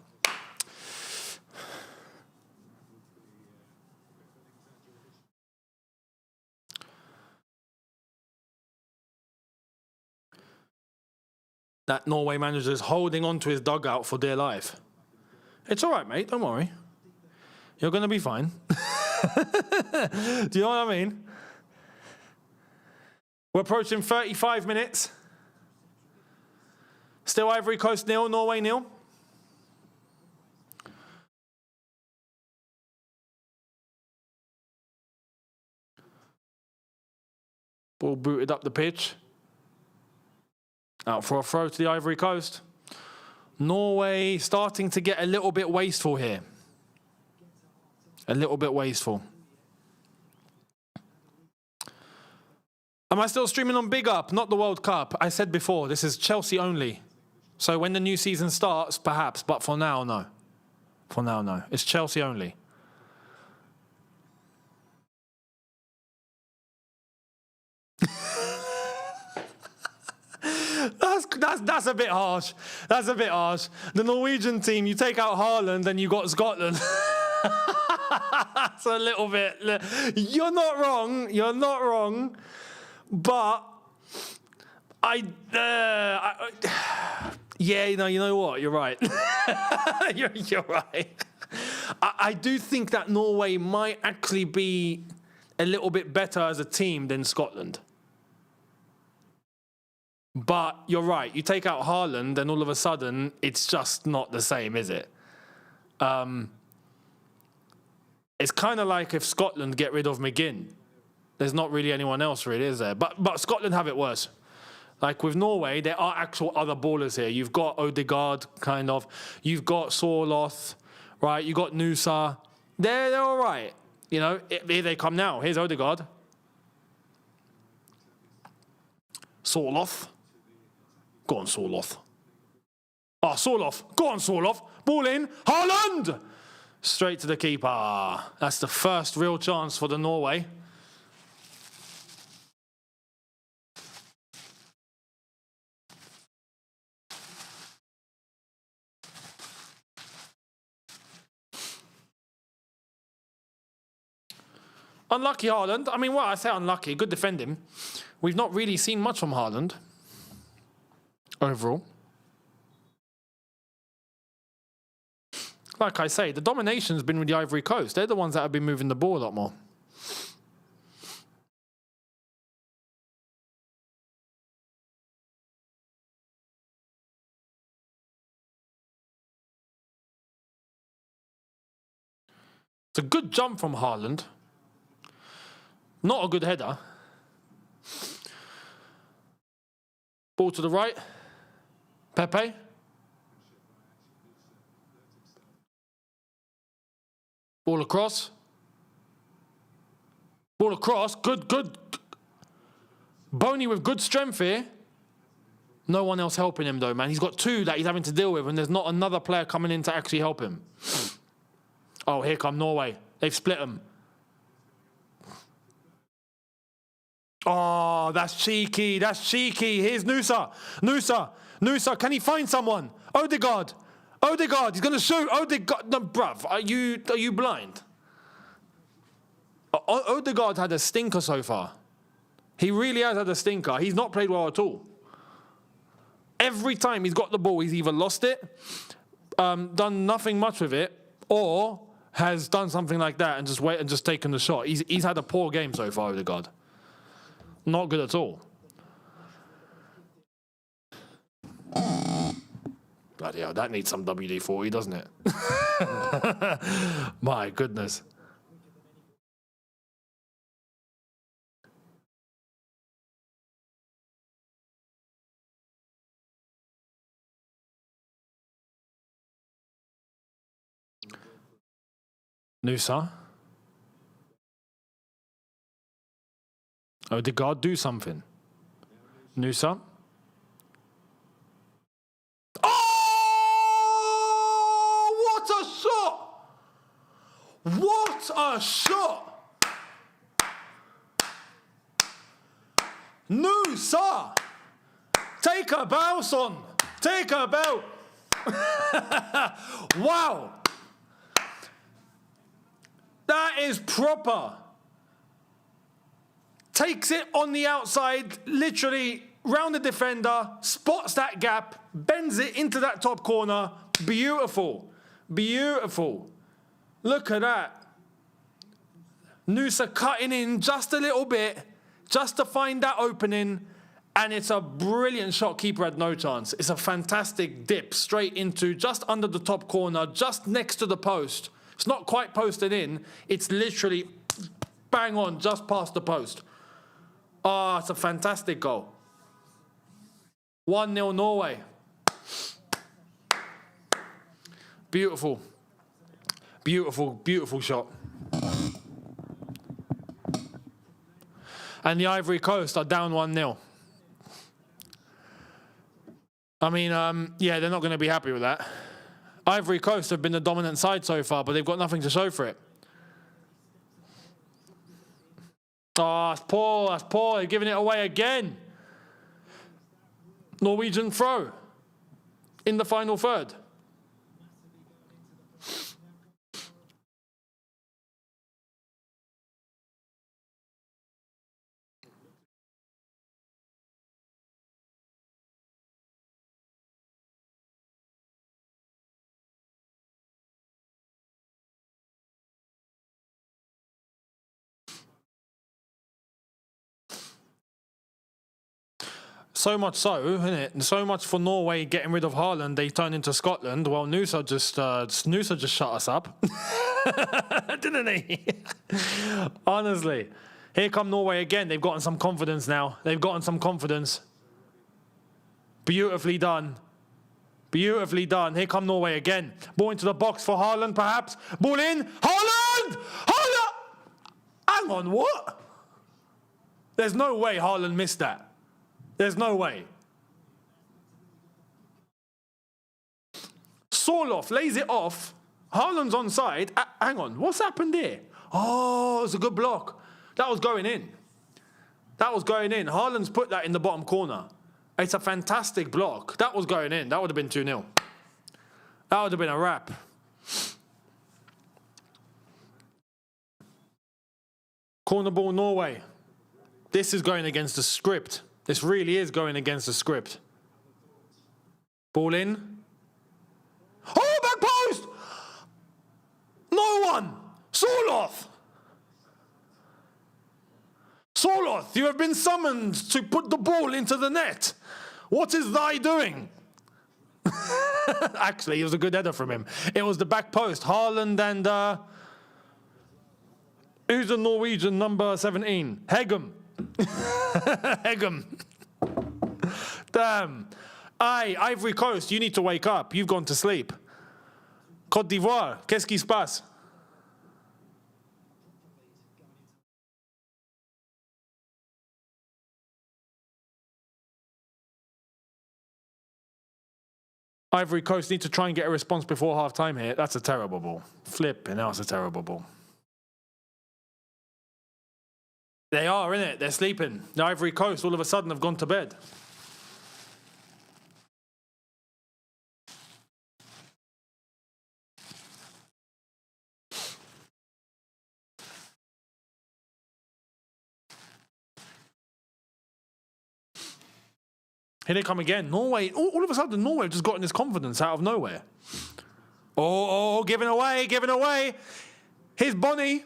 That Norway manager is holding on to his dugout for dear life. It's all right, mate. Don't worry. You're going to be fine. Do you know what I mean? We're approaching 35 minutes. Still Ivory Coast 0, Norway 0. Ball booted up the pitch. Out for a throw to the Ivory Coast. Norway starting to get a little bit wasteful here. A little bit wasteful. Am I still streaming on Big Up, not the World Cup? I said before, this is Chelsea only. So when the new season starts, perhaps. But for now, no. For now, no. It's Chelsea only. That's a bit harsh. That's a bit harsh. The Norwegian team, you take out Haaland and you got Scotland. That's a little bit. You're not wrong. You're not wrong. But yeah, you know what? You're right. you're right. I do think that Norway might actually be a little bit better as a team than Scotland. But you're right. You take out Haaland and all of a sudden it's just not the same, is it? It's kind of like if Scotland get rid of McGinn. There's not really anyone else, really, is there? But Scotland have it worse. Like with Norway, there are actual other ballers here. You've got Odegaard, kind of. You've got Sorloth, right? You've got Nusa. They're all right. You know, here they come now. Here's Odegaard. Sorloth. Go on, Sorloth. Oh, Sorloth. Go on, Sorloth. Ball in. Haaland! Straight to the keeper. That's the first real chance for the Norway. Unlucky Haaland. I mean, well, I say unlucky. Good defending. We've not really seen much from Haaland overall. Like I say, the domination's been with the Ivory Coast. They're the ones that have been moving the ball a lot more. It's a good jump from Haaland. Not a good header. Ball to the right. Pepe. Ball across. Ball across. Good. Boney with good strength here. No one else helping him though, man. He's got two that he's having to deal with and there's not another player coming in to actually help him. Oh, here come Norway. They've split them. Oh, that's cheeky. That's cheeky. Here's Nusa. Nusa, can he find someone? Odegaard. He's going to shoot. Odegaard. No, bruv, are you blind? Odegaard had a stinker so far. He really has had a stinker. He's not played well at all. Every time he's got the ball, he's either lost it, done nothing much with it, or has done something like that and just taken the shot. He's had a poor game so far, Odegaard. Not good at all. Bloody hell, that needs some WD-40, doesn't it? My goodness. Nusa. Odegaard, do something. Nusa. Oh! What a shot! What a shot! Nusa! Take a bow, son. Take a bow. Wow. That is proper. Takes it on the outside, literally round the defender, spots that gap, bends it into that top corner. Beautiful. Beautiful. Look at that. Noosa cutting in just a little bit, just to find that opening. And it's a brilliant shot. Keeper had no chance. It's a fantastic dip straight into just under the top corner, just next to the post. It's not quite posted in. It's literally bang on, just past the post. Oh, it's a fantastic goal. 1-0 Norway. Beautiful. Beautiful, beautiful shot. And the Ivory Coast are down 1-0. I mean, yeah, they're not going to be happy with that. Ivory Coast have been the dominant side so far, but they've got nothing to show for it. Oh, that's poor, that's poor. They're giving it away again. Norwegian throw in the final third. So much so, isn't it? So much for Norway getting rid of Haaland, they turned into Scotland. Well, Noosa just shut us up, didn't he? Honestly, here come Norway again. They've gotten some confidence now. They've gotten some confidence. Beautifully done. Beautifully done. Here come Norway again. Ball into the box for Haaland, perhaps. Ball in. Haaland! Haaland! Hang on, what? There's no way Haaland missed that. There's no way. Sorloth lays it off. Haaland's onside. Hang on, what's happened there? Oh, it was a good block. That was going in. That was going in. Haaland's put that in the bottom corner. It's a fantastic block. That was going in. That would have been 2-0. That would have been a wrap. Corner ball, Norway. This is going against the script. This really is going against the script. Ball in. Oh, back post! No one! Sorloth! Sorloth, you have been summoned to put the ball into the net. What is thy doing? Actually, it was a good header from him. It was the back post. Haaland and... who's the Norwegian number 17? Hegem. Hegem. Damn. Aye, Ivory Coast, you need to wake up. You've gone to sleep. Côte d'Ivoire, qu'est-ce qui se passe? Ivory Coast need to try and get a response before half-time here. That's a terrible ball. Flipping, that was a terrible ball. They are, innit? They're sleeping. The Ivory Coast all of a sudden have gone to bed. Here they come again. Norway, all of a sudden, Norway have just gotten this confidence out of nowhere. Oh, giving away. Here's Bonnie.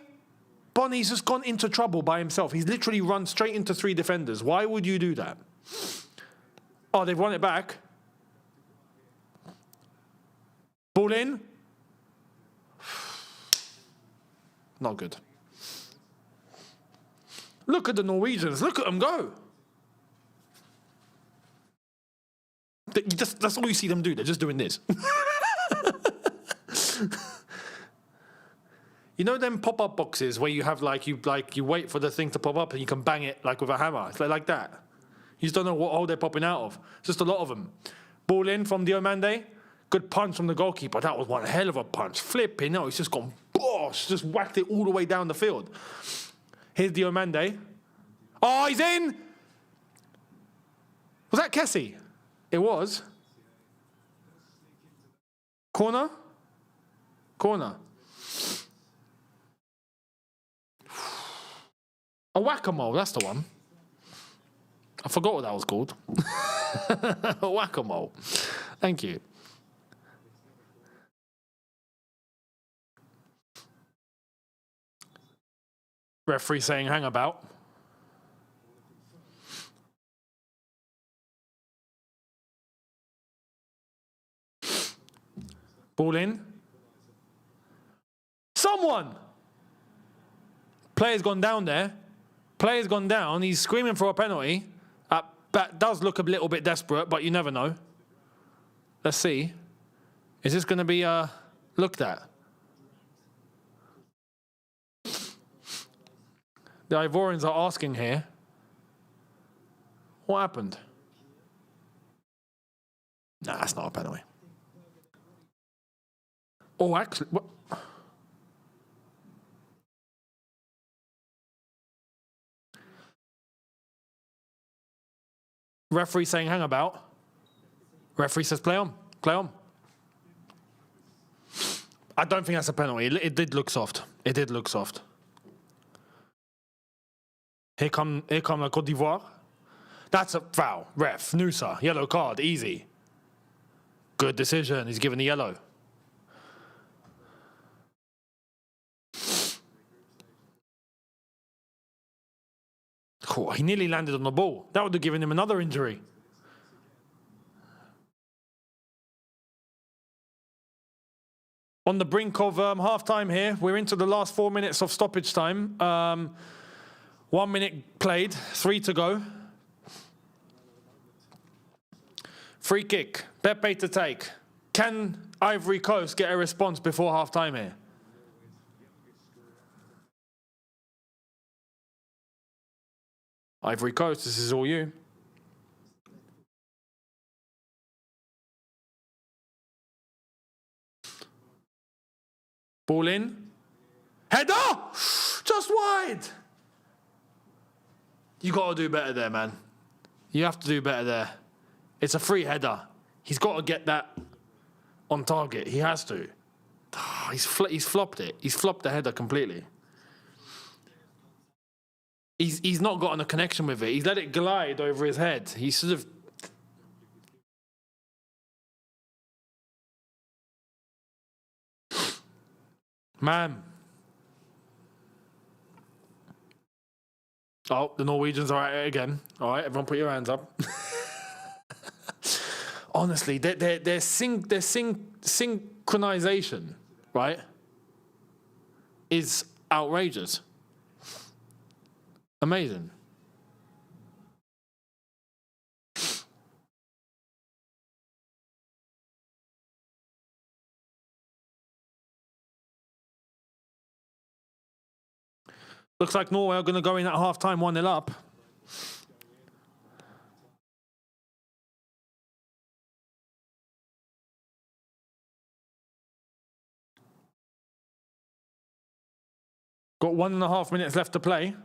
Bonnie's just gone into trouble by himself. He's literally run straight into 3 defenders. Why would you do that? Oh, they've won it back. Ball in. Not good. Look at the Norwegians. Look at them go. That's all you see them do. They're just doing this. You know them pop-up boxes where you have you wait for the thing to pop up and you can bang it with a hammer. It's like that. You just don't know what hole they're popping out of. Just a lot of them. Ball in from Diomande. Good punch from the goalkeeper. That was one hell of a punch. Flipping. No, he's just gone bosh. Just whacked it all the way down the field. Here's Diomande. Oh, he's in. Was that Kessie? It was. Corner. A whack-a-mole, that's the one. I forgot what that was called. Whack-a-mole. Thank you. Referee saying hang about. Ball in. Someone! Player's gone down there. Player's gone down. He's screaming for a penalty. That does look a little bit desperate, but you never know. Let's see. Is this going to be looked at? The Ivorians are asking here. What happened? Nah, that's not a penalty. Oh, actually... What? Referee saying hang about. Referee says play on. Play on. I don't think that's a penalty. It did look soft. It did look soft. Here come la Côte d'Ivoire. That's a foul. Ref. Nusa. Yellow card. Easy. Good decision. He's given the yellow. Oh, he nearly landed on the ball. That would have given him another injury. On the brink of half-time here. We're into the last 4 minutes of stoppage time. 1 minute played, 3 to go. Free kick, Pepe to take. Can Ivory Coast get a response before half-time here? Ivory Coast, this is all you. Ball in. Header! Just wide! You got to do better there, man. You have to do better there. It's a free header. He's got to get that on target. He has to. He's flopped it. He's flopped the header completely. He's not gotten a connection with it. He's let it glide over his head. He sort of... Man. Oh, the Norwegians are at it again. All right, everyone put your hands up. Honestly, their synchronization, right, is outrageous. Amazing. Looks like Norway are going to go in at half-time 1-0 up. Got 1.5 minutes left to play.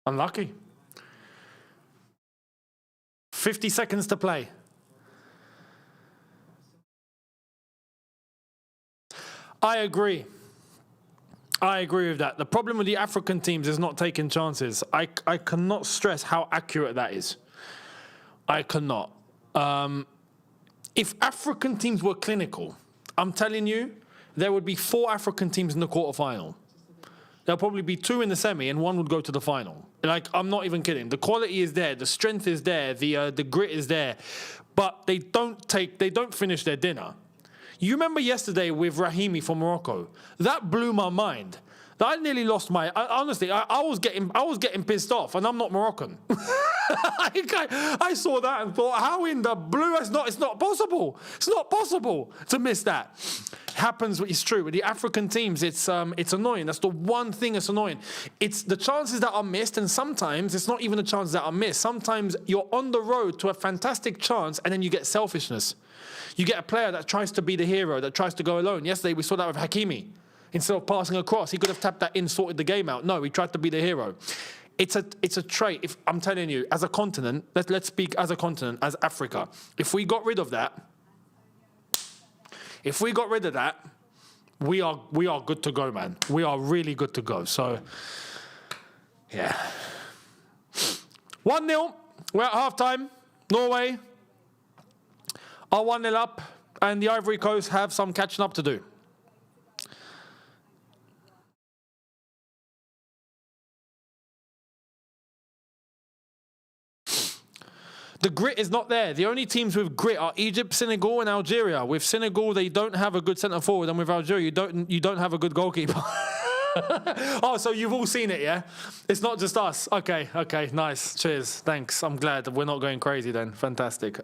Unlucky. 50 seconds to play. I agree. I agree with that. The problem with the African teams is not taking chances. I cannot stress how accurate that is. I cannot. If African teams were clinical, I'm telling you, there would be 4 African teams in the quarterfinal. There'll probably be 2 in the semi and 1 would go to the final. Like, I'm not even kidding. The quality is there. The strength is there. The grit is there. But they don't finish their dinner. You remember yesterday with Rahimi from Morocco? That blew my mind. I nearly lost my... Honestly, I was getting pissed off, and I'm not Moroccan. I saw that and thought, how in the blue? It's not possible. It's not possible to miss that. happens. It's true with the African teams. It's annoying. That's the one thing that's annoying. It's the chances that are missed, and sometimes it's not even the chances that are missed. Sometimes you're on the road to a fantastic chance, and then you get selfishness. You get a player that tries to be the hero, that tries to go alone. Yesterday we saw that with Hakimi. Instead of passing across, he could have tapped that in, sorted the game out. No, he tried to be the hero. It's a trait. If I'm telling you, as a continent, let's speak as a continent, as Africa. If we got rid of that, we are good to go, man. We are really good to go. So, yeah. 1-0. We're at half-time. Norway are 1-0 up, and the Ivory Coast have some catching up to do. The grit is not there. The only teams with grit are Egypt, Senegal, and Algeria. With Senegal, they don't have a good centre forward, and with Algeria, you don't have a good goalkeeper. Oh, so you've all seen it, yeah? It's not just us. Okay, nice. Cheers. Thanks. I'm glad we're not going crazy then. Fantastic.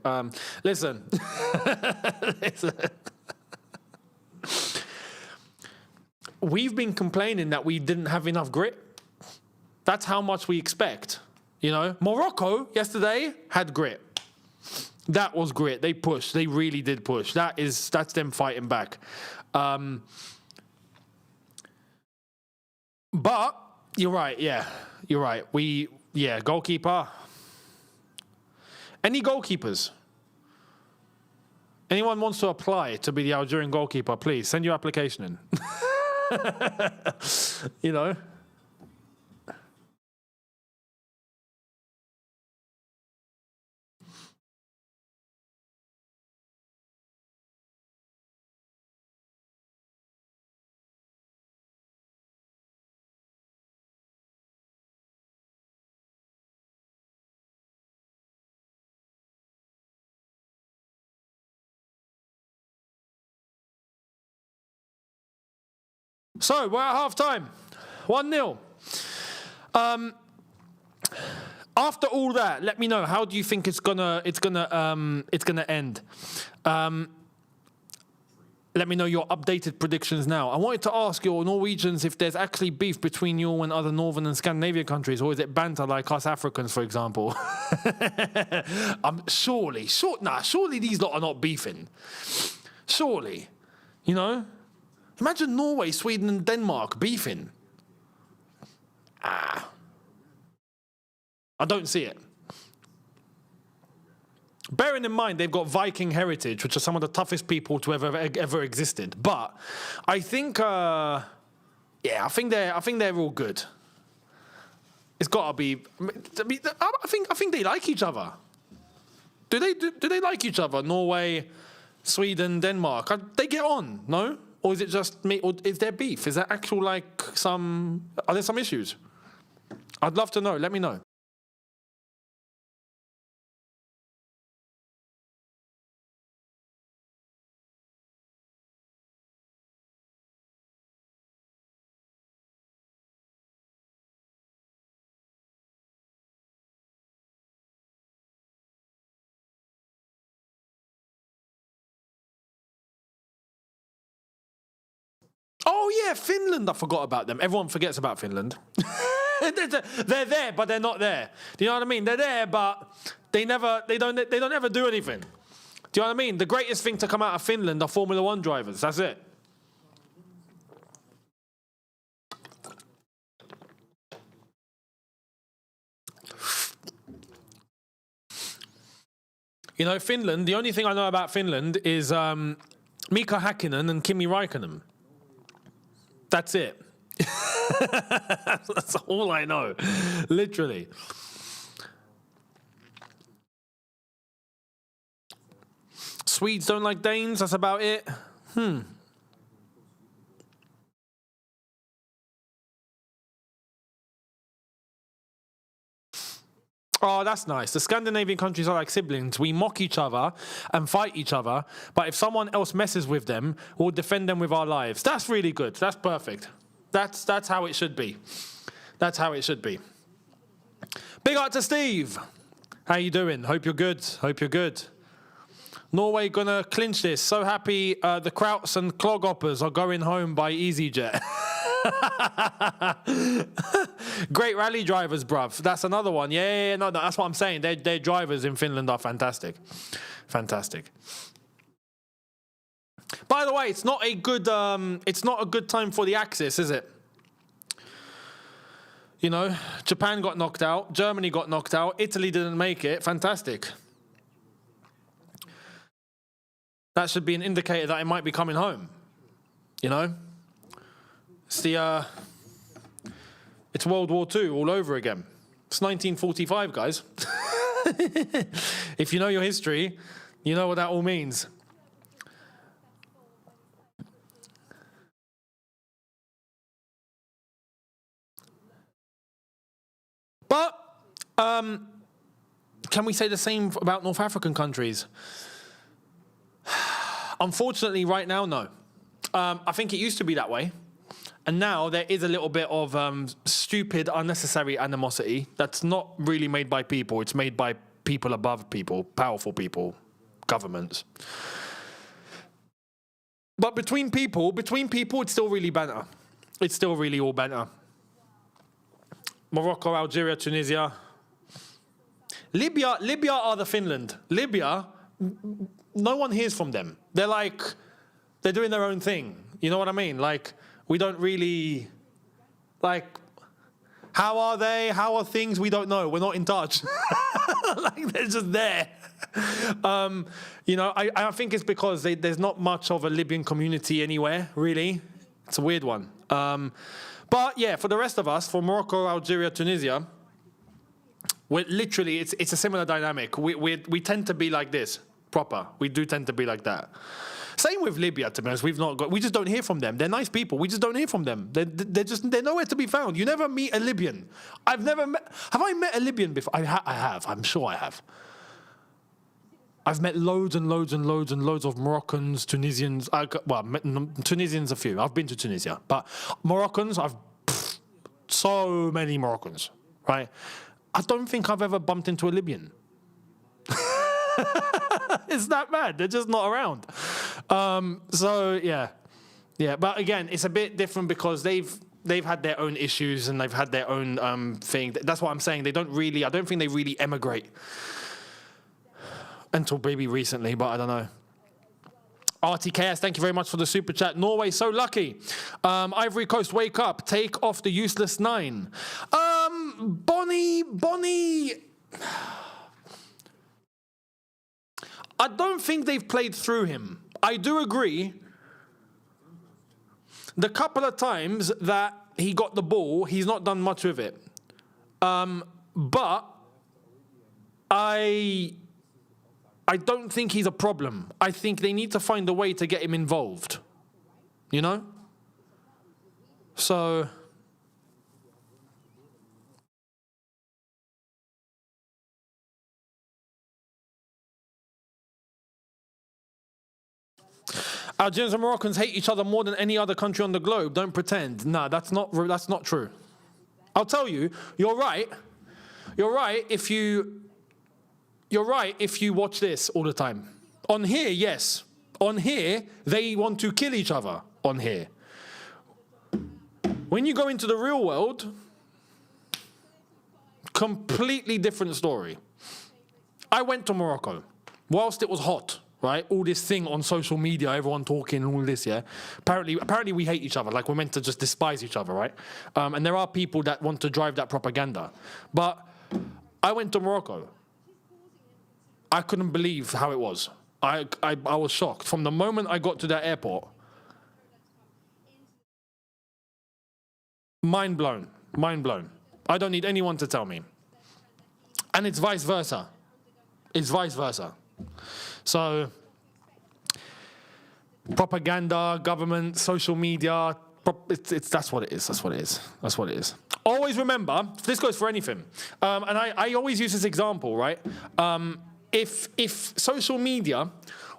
Listen. Listen. We've been complaining that we didn't have enough grit. That's how much we expect. You know, Morocco yesterday had grit. That was grit. They pushed. They really did push. That's them fighting back. But you're right. Yeah, you're right. Goalkeeper. Any goalkeepers? Anyone wants to apply to be the Algerian goalkeeper? Please send your application in. You know. So we're at half time, 1-0. After all that, let me know, how do you think it's gonna end? Let me know your updated predictions now. I wanted to ask your Norwegians if there's actually beef between you and other Northern and Scandinavian countries, or is it banter like us Africans, for example? Surely these lot are not beefing. Surely, you know. Imagine Norway, Sweden, and Denmark beefing. I don't see it. Bearing in mind they've got Viking heritage, which are some of the toughest people to ever existed. But I think, I think they're all good. It's got to be. I think they like each other. Do they like each other? Norway, Sweden, Denmark. They get on, no? Or is it just me? Or is there beef? Is there actual are there some issues? I'd love to know. Let me know. Oh, yeah, Finland. I forgot about them. Everyone forgets about Finland. They're there, but they're not there. Do you know what I mean? They're there, but they don't ever do anything. Do you know what I mean? The greatest thing to come out of Finland are Formula 1 drivers. That's it. You know, Finland, the only thing I know about Finland is Mika Häkkinen and Kimi Räikkönen. That's it. That's all I know. Literally. Swedes don't like Danes. That's about it. Oh, that's nice. The Scandinavian countries are like siblings. We mock each other and fight each other, but if someone else messes with them, we'll defend them with our lives. That's really good. That's perfect. That's how it should be. That's how it should be. Big up to Steve. How you doing? Hope you're good. Hope you're good. Norway gonna clinch this. So happy the Krauts and Cloghoppers are going home by EasyJet. Great rally drivers, bruv. That's another one. Yeah, no, that's what I'm saying. Their drivers in Finland are fantastic. Fantastic. By the way, it's not a good time for the Axis, is it? You know, Japan got knocked out, Germany got knocked out, Italy didn't make it. Fantastic. That should be an indicator that it might be coming home. You know? It's World War II all over again. It's 1945, guys. If you know your history, you know what that all means. But can we say the same about North African countries? Unfortunately, right now, no. I think it used to be that way. And now there is a little bit of stupid, unnecessary animosity that's not really made by people. It's made by people above people, powerful people, governments. But between people, it's still really banter. It's still really all banter. Morocco, Algeria, Tunisia. Libya are the Finland. Libya, no one hears from them. They're doing their own thing. You know what I mean? Like, we don't really, like, how are they? How are things? We don't know. We're not in touch. Like, they're just there. You know, I think it's because there's not much of a Libyan community anywhere, really. It's a weird one. But yeah, for the rest of us, for Morocco, Algeria, Tunisia, we're literally, it's a similar dynamic. We tend to be like this, proper. We do tend to be like that. Same with Libya, to be honest. We just don't hear from them. They're nice people. We just don't hear from them. They're nowhere to be found. You never meet a Libyan. Have I met a Libyan before? I have. I'm sure I have. I've met loads and loads and loads and loads of Moroccans, Tunisians. Tunisians a few. I've been to Tunisia. But Moroccans, so many Moroccans, right? I don't think I've ever bumped into a Libyan. It's that bad. They're just not around. So, yeah. Yeah, but again, it's a bit different because they've had their own issues and they've had their own thing. That's what I'm saying. I don't think they really emigrate. Until maybe recently, but I don't know. RTKS, thank you very much for the super chat. Norway, so lucky. Ivory Coast, wake up. Take off the useless 9. Bonnie. I don't think they've played through him. I do agree. The couple of times that he got the ball, he's not done much with it. But I don't think he's a problem. I think they need to find a way to get him involved. You know? So... Algerians and Moroccans hate each other more than any other country on the globe. Don't pretend. No, that's not true. I'll tell you, you're right. You're right if you watch this all the time. On here, yes. On here, they want to kill each other. On here. When you go into the real world, completely different story. I went to Morocco whilst it was hot. Right, all this thing on social media, everyone talking and all this, yeah. Apparently we hate each other, like we're meant to just despise each other, right? And there are people that want to drive that propaganda. But I went to Morocco. I couldn't believe how it was. I was shocked. From the moment I got to that airport, mind blown. I don't need anyone to tell me. And it's vice versa. So, propaganda, government, social media, that's what it is. Always remember, this goes for anything, and I always use this example, right? If social media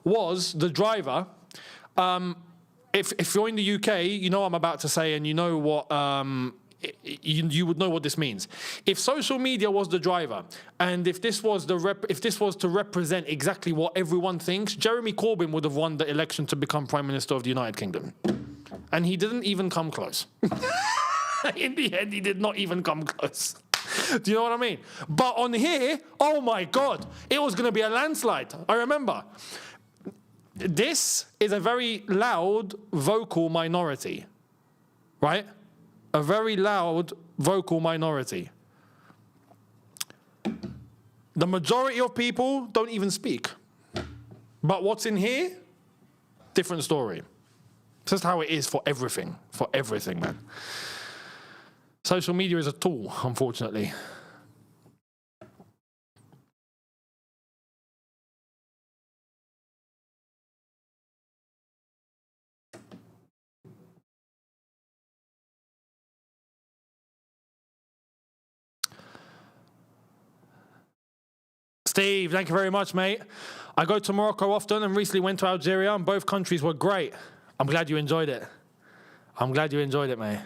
was the driver, if you're in the UK, you know what I'm about to say, and you know what you would know what this means. If social media was the driver, and if this was to represent exactly what everyone thinks, Jeremy Corbyn would have won the election to become Prime Minister of the United Kingdom. And he didn't even come close. In the end, he did not even come close. Do you know what I mean? But on here, oh my God, it was going to be a landslide. I remember. This is a very loud, vocal minority, right? A very loud, vocal minority. The majority of people don't even speak. But what's in here? Different story. It's just how it is for everything, man. Social media is a tool, unfortunately. Steve, thank you very much, mate. I go to Morocco often and recently went to Algeria, and both countries were great. I'm glad you enjoyed it. I'm glad you enjoyed it, mate.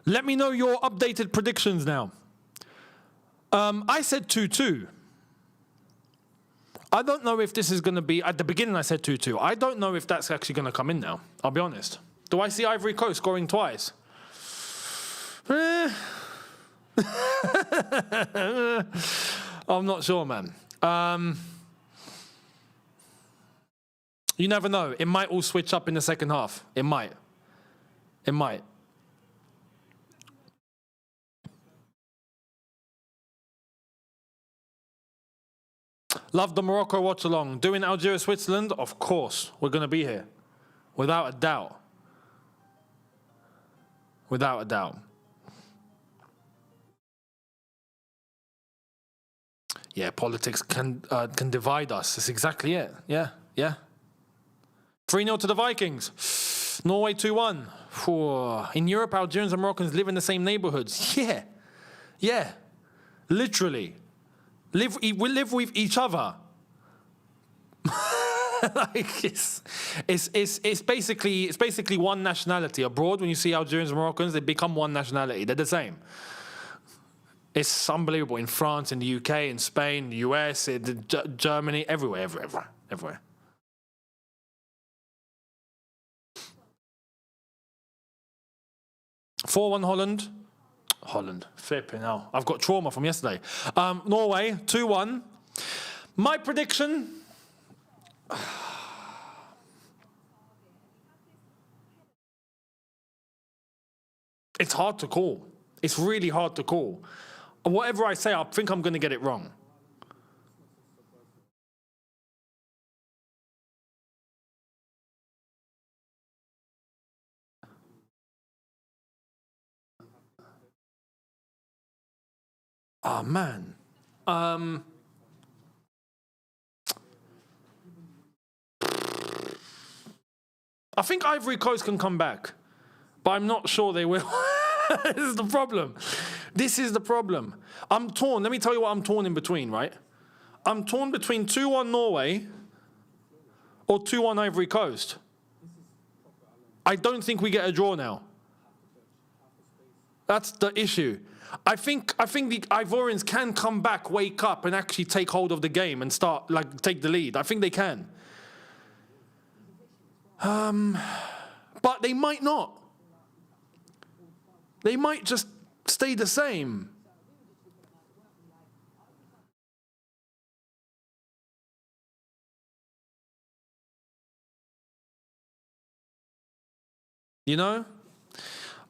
Let me know your updated predictions now. I said 2-2. I don't know if this is going to be... At the beginning, I said 2-2. I don't know if that's actually going to come in now. I'll be honest. Do I see Ivory Coast scoring twice? I'm not sure, man. You never know. It might all switch up in the second half. It might. It might. Love the Morocco watch-along. Doing Algeria, Switzerland? Of course. We're going to be here. Without a doubt. Without a doubt. Yeah, politics can divide us. That's exactly it. Yeah. 3-0 to the Vikings. Norway 2-1. In Europe, Algerians and Moroccans live in the same neighborhoods. Yeah. Literally. We live with each other. Like it's basically one nationality. Abroad, when you see Algerians and Moroccans, they become one nationality. They're the same. It's unbelievable. In France, in the UK, in Spain, the US, in Germany, everywhere. 4-1 Holland. Flipping hell. I've got trauma from yesterday. Norway, 2-1. My prediction... It's hard to call. It's really hard to call. Whatever I say, I think I'm going to get it wrong. Oh, man. I think Ivory Coast can come back, but I'm not sure they will. This is the problem. I'm torn. Let me tell you what I'm torn in between, right? I'm torn between 2-1 Norway or 2-1 Ivory Coast. I don't think we get a draw now. That's the issue. I think the Ivorians can come back, wake up, and actually take hold of the game and start, take the lead. I think they can. But they might not. They might just stay the same. You know?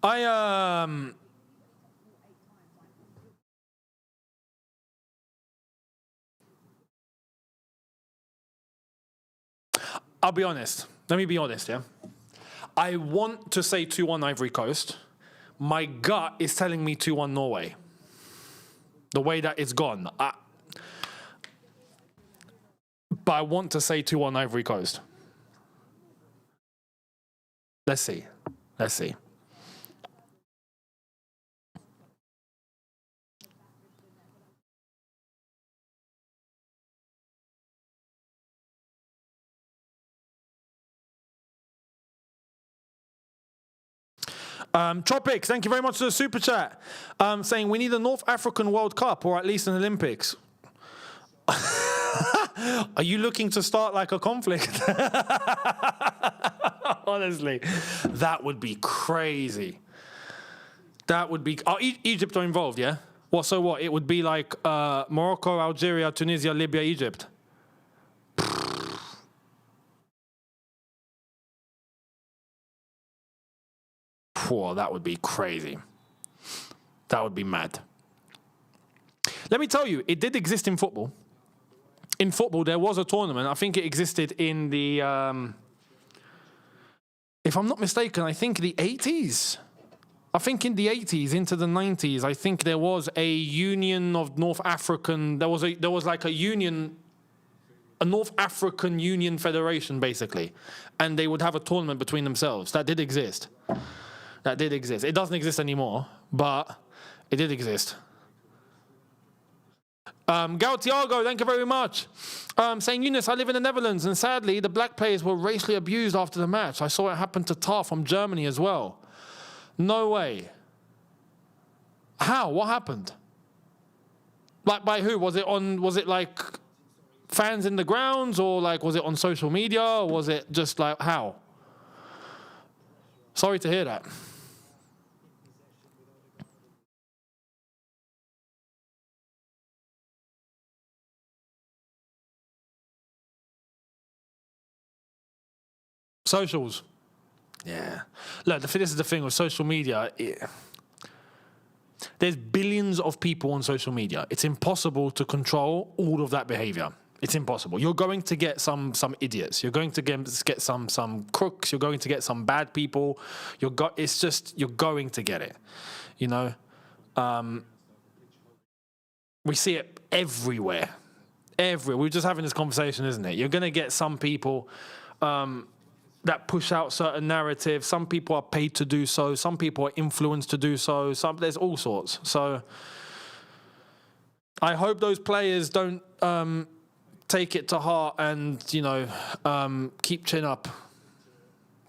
I'll be honest. Let me be honest, yeah? I want to say 2-1 Ivory Coast. My gut is telling me 2-1 Norway. The way that it's gone. But I want to say 2-1 Ivory Coast. Let's see. Tropics, thank you very much for the super chat. Saying we need a North African World Cup or at least an Olympics. Are you looking to start like a conflict? Honestly, that would be crazy. That would be... Oh, Egypt are involved, yeah? What? So what? It would be like Morocco, Algeria, Tunisia, Libya, Egypt. Whoa, that would be crazy. That would be mad. Let me tell you, it did exist in football. In football, there was a tournament. I think it existed in the... if I'm not mistaken, I think the 80s. I think in the 80s into the 90s, I think there was a union of North African... There was like a union... A North African Union Federation, basically. And they would have a tournament between themselves. That did exist. That did exist. It doesn't exist anymore, but it did exist. Tiago, thank you very much. Saying, Younes, I live in the Netherlands, and sadly, the black players were racially abused after the match. I saw it happen to Tar from Germany as well. No way. How? What happened? Like, by who? Was it like fans in the grounds, or like, was it on social media, or was it just like, how? Sorry to hear that. Socials. Yeah. Look, this is the thing with social media. There's billions of people on social media. It's impossible to control all of that behavior. It's impossible. You're going to get some idiots. You're going to get some crooks. You're going to get some bad people. You're going to get it. You know? We see it everywhere. Everywhere. We're just having this conversation, isn't it? You're going to get some people... that push out certain narratives. Some people are paid to do so. Some people are influenced to do so. There's all sorts. So I hope those players don't take it to heart and, you know, keep chin up.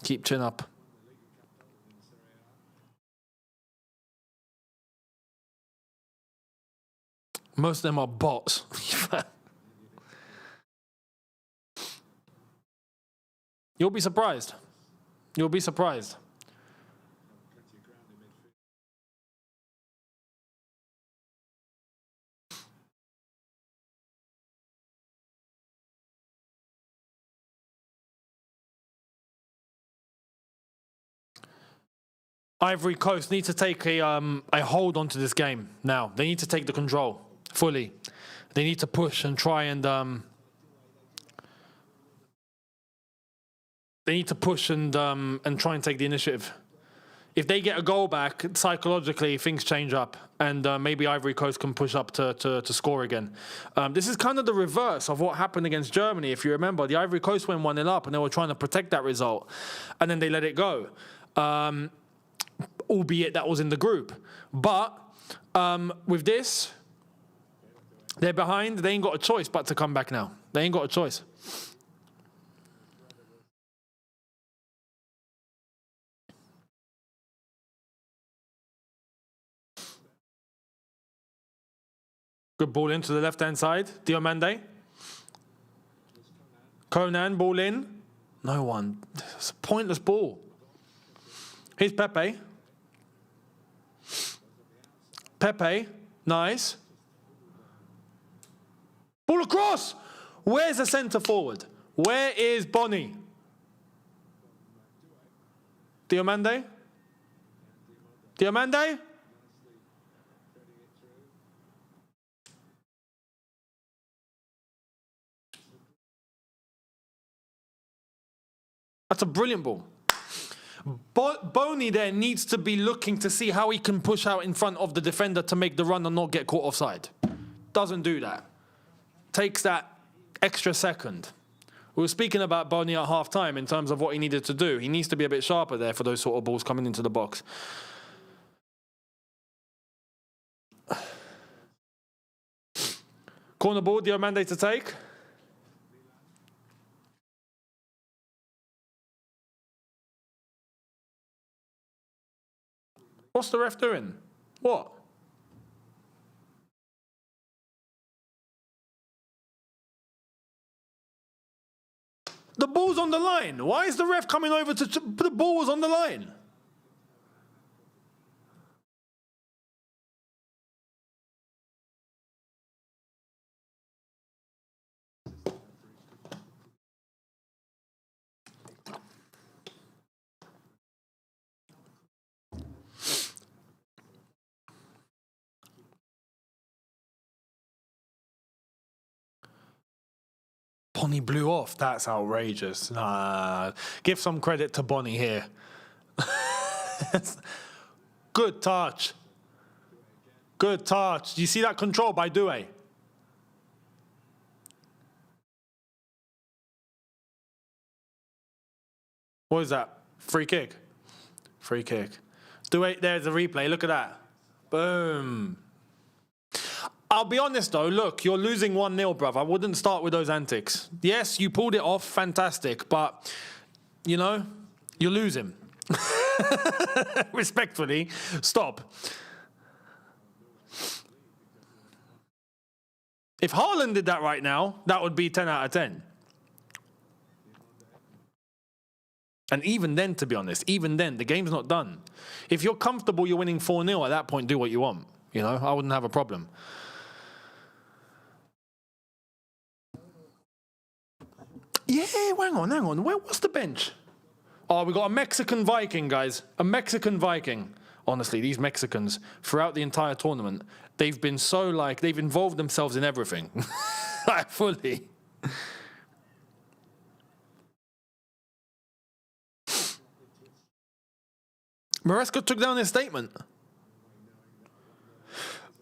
Keep chin up. Most of them are bots. You'll be surprised. You'll be surprised. Ivory Coast need to take a hold onto this game now. They need to take the control fully. They need to push and try and... They need to push and try and take the initiative. If they get a goal back, psychologically, things change up. And maybe Ivory Coast can push up to score again. This is kind of the reverse of what happened against Germany. If you remember, the Ivory Coast went 1-0 up and they were trying to protect that result. And then they let it go. Albeit that was in the group. But with this, they're behind. They ain't got a choice but to come back now. They ain't got a choice. Good ball into the left-hand side. Diomande. Conan, ball in. No one. It's a pointless ball. Here's Pepe. Pepe. Nice. Ball across. Where's the centre forward? Where is Bonnie? Diomande. Diomande. That's a brilliant ball. Boney there needs to be looking to see how he can push out in front of the defender to make the run and not get caught offside. Doesn't do that. Takes that extra second. We were speaking about Boney at half-time in terms of what he needed to do. He needs to be a bit sharper there for those sort of balls coming into the box. Corner ball, Diomande to take. What's the ref doing? What? The ball's on the line. Why is the ref coming over to the ball was on the line? Bonnie blew off. That's outrageous. Nah, give some credit to Bonnie here. Good touch. Good touch. Do you see that control by Doué? What is that? Free kick. Free kick. Doué, there's a replay. Look at that. Boom. I'll be honest though, look, you're losing 1-0, bruv. I wouldn't start with those antics. Yes, you pulled it off, fantastic, but, you know, you're losing. Respectfully, stop. If Haaland did that right now, that would be 10 out of 10. And even then, to be honest, even then, the game's not done. If you're comfortable, you're winning 4-0, at that point, do what you want. You know, I wouldn't have a problem. Yeah, hang on. What's the bench? Oh, we got a Mexican Viking, guys. A Mexican Viking. Honestly, these Mexicans, throughout the entire tournament, they've been so, like, they've involved themselves in everything. Like, fully. Maresca took down his statement.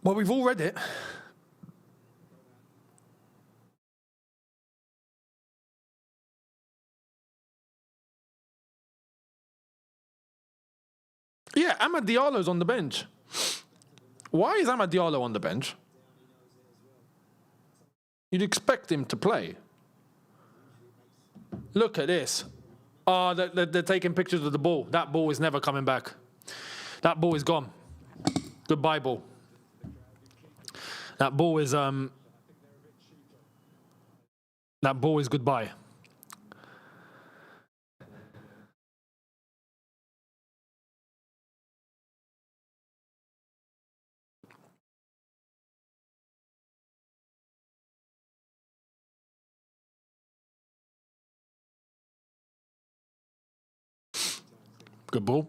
Well, we've all read it. Yeah, Amad Diallo's on the bench. Why is Amad Diallo on the bench? You'd expect him to play. Look at this. Oh, they're taking pictures of the ball. That ball is never coming back. That ball is gone. Goodbye, ball. That ball is goodbye. Good ball.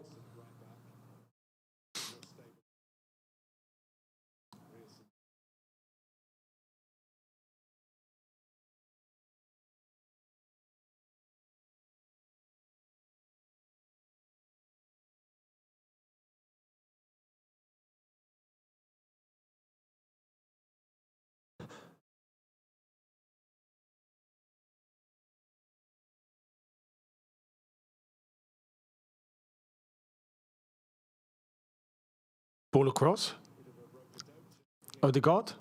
Ball across. Odegaard.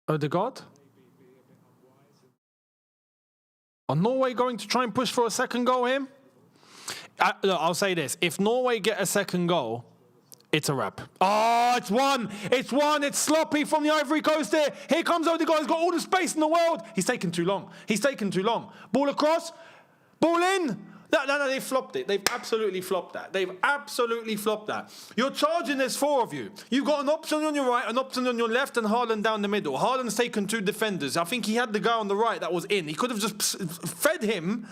Odegaard. Are Norway going to try and push for a second goal here? Look, I'll say this. If Norway get a second goal, it's a wrap. Oh, it's one. It's one. It's sloppy from the Ivory Coast there. Here comes Odegaard. He's got all the space in the world. He's taken too long. He's taken too long. Ball across. Ball in. No, they flopped it. They've absolutely flopped that. They've absolutely flopped that. You're charging, there's four of you. You've got an option on your right, an option on your left, and Haaland down the middle. Haaland's taken two defenders. I think he had the guy on the right that was in. He could have just fed him,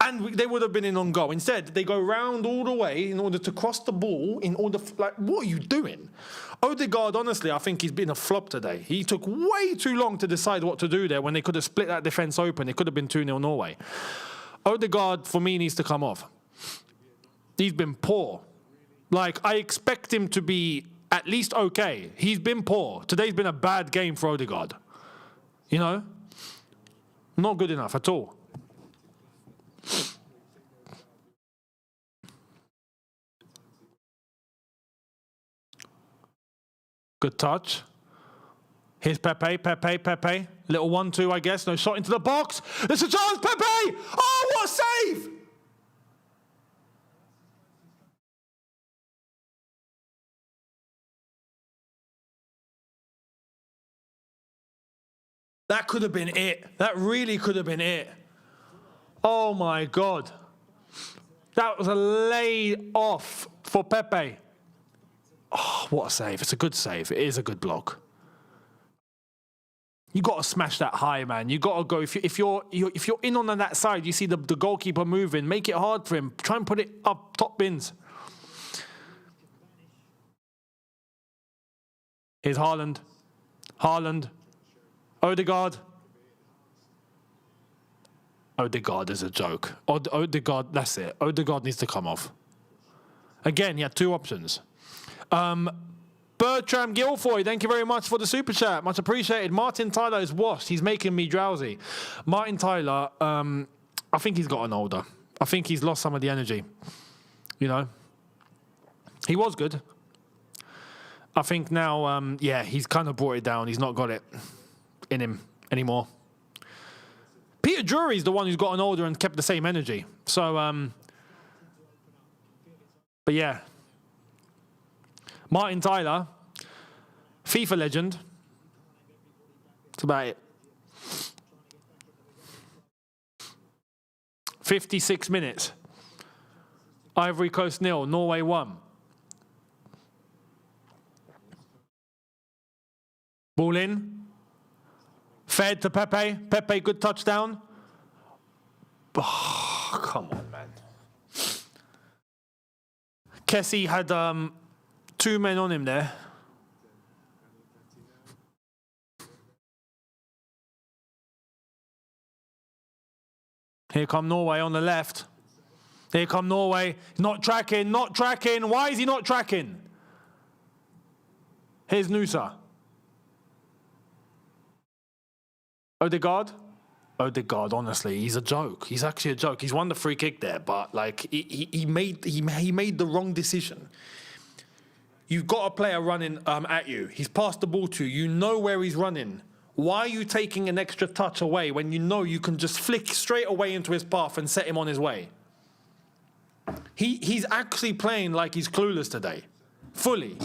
and they would have been in on goal. Instead, they go round all the way in order to cross the ball, in order, like, what are you doing? Odegaard, honestly, I think he's been a flop today. He took way too long to decide what to do there when they could have split that defence open. It could have been 2-0 Norway. Odegaard, for me, needs to come off. He's been poor. Like, I expect him to be at least okay. He's been poor. Today's been a bad game for Odegaard. You know? Not good enough at all. Good touch. Here's Pepe. Little 1-2, I guess. No shot into the box. There's a chance, Pepe! Oh, what a save! That could have been it. That really could have been it. Oh, my God. That was a lay off for Pepe. Oh, what a save. It's a good save. It is a good block. You got to smash that high, man. You got to go. If you're in on that side, you see the goalkeeper moving, make it hard for him. Try and put it up top bins. Here's Haaland. Haaland. Odegaard. Odegaard is a joke. Odegaard, that's it. Odegaard needs to come off. Again, he had two options. Bertram Guilfoy, thank you very much for the super chat. Much appreciated. Martin Tyler is washed. He's making me drowsy. Martin Tyler, I think he's gotten older. I think he's lost some of the energy. You know? He was good. I think now, he's kind of brought it down. He's not got it in him anymore. Peter Drury's the one who's gotten older and kept the same energy. So, but yeah. Martin Tyler, FIFA legend. That's about it. 56 minutes. Ivory Coast 0, Norway 1. Ball in. Fed to Pepe. Pepe, good touchdown. Oh, come on, man. Kessie had two men on him there. Here come Norway on the left. Here come Norway. Not tracking, not tracking. Why is he not tracking? Here's Nusa. Odegaard? Odegaard, honestly, he's a joke. He's actually a joke. He's won the free kick there, but like he made the wrong decision. You've got a player running at you. He's passed the ball to you. You know where he's running. Why are you taking an extra touch away when you know you can just flick straight away into his path and set him on his way? He's actually playing like he's clueless today. Fully.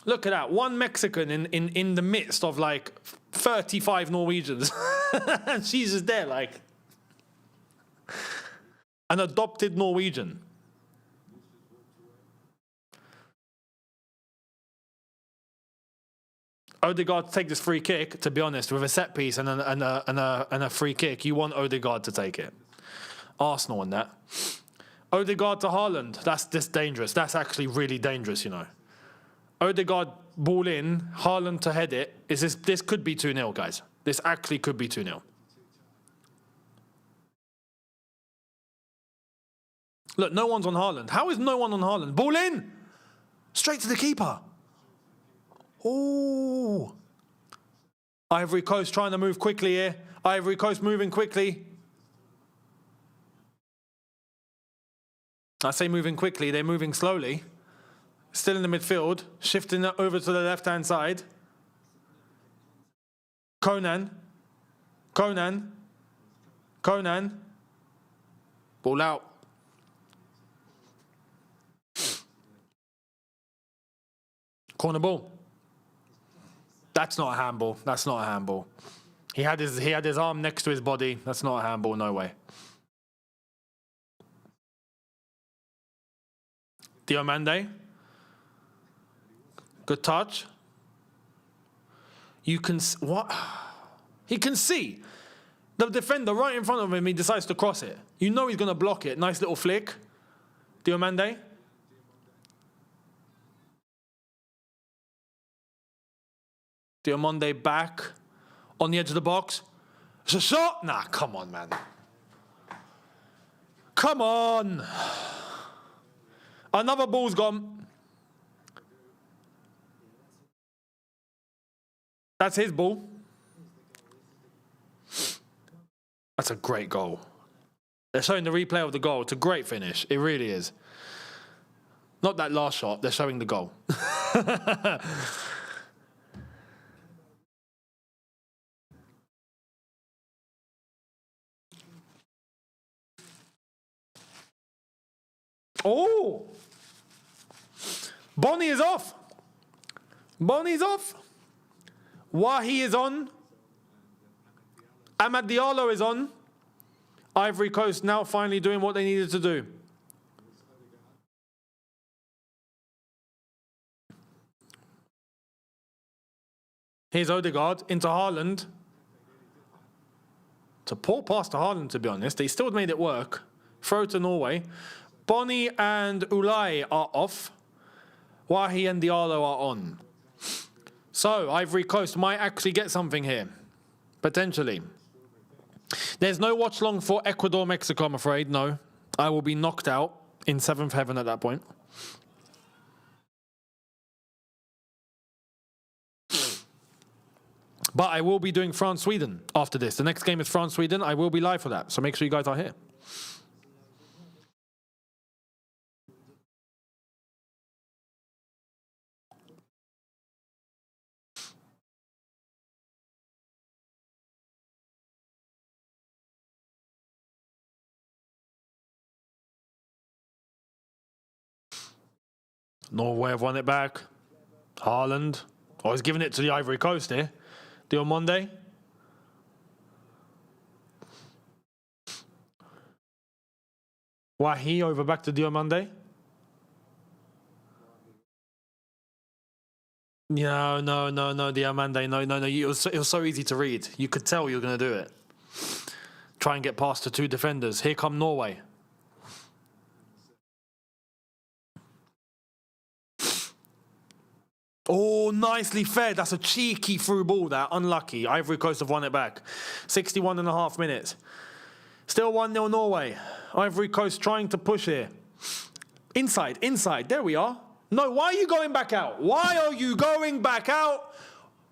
Look at that. One Mexican in the midst of like 35 Norwegians. And she's just there like an adopted Norwegian. Odegaard to take this free kick, to be honest, with a set piece and a free kick, you want Odegaard to take it. Arsenal on that. Odegaard to Haaland. That's just dangerous. That's actually really dangerous, you know. Odegaard ball in, Haaland to head it. This could be 2-0, guys. This actually could be 2-0. Look, no one's on Haaland. How is no one on Haaland? Ball in! Straight to the keeper. Oh. Ivory Coast trying to move quickly here. Ivory Coast moving quickly. I say moving quickly, they're moving slowly. Still in the midfield, shifting it over to the left-hand side. Conan. Ball out. Corner ball. That's not a handball. That's not a handball. He had his arm next to his body. That's not a handball, no way. Diomande. Good touch. You can... What? He can see. The defender right in front of him, he decides to cross it. You know he's going to block it. Nice little flick. Diomande. Diomande back. On the edge of the box. It's a shot. Nah, come on, man. Come on. Another ball's gone. That's his ball. That's a great goal. They're showing the replay of the goal. It's a great finish. It really is. Not that last shot. They're showing the goal. Oh! Bonnie is off. Bonnie's off. Wahi is on. Amad Diallo is on. Ivory Coast now finally doing what they needed to do. Here's Odegaard into Haaland. It's a poor pass to Haaland, to be honest. They still made it work. Throw to Norway. Bonnie and Ulai are off. Wahi and Diallo are on. So, Ivory Coast might actually get something here. Potentially. There's no watch-long for Ecuador, Mexico, I'm afraid. No. I will be knocked out in 7th heaven at that point. But I will be doing France-Sweden after this. The next game is France-Sweden. I will be live for that. So make sure you guys are here. Norway have won it back. Haaland. Oh, he's giving it to the Ivory Coast here. Diomande. Wahi over back to Diomande. No, Diomande. No. It was so easy to read. You could tell you were going to do it. Try and get past the two defenders. Here come Norway. Oh, nicely fed. That's a cheeky through ball, that. Unlucky. Ivory Coast have won it back. 61.5 minutes. Still 1-0 Norway. Ivory Coast trying to push here. Inside. There we are. No, why are you going back out? Why are you going back out?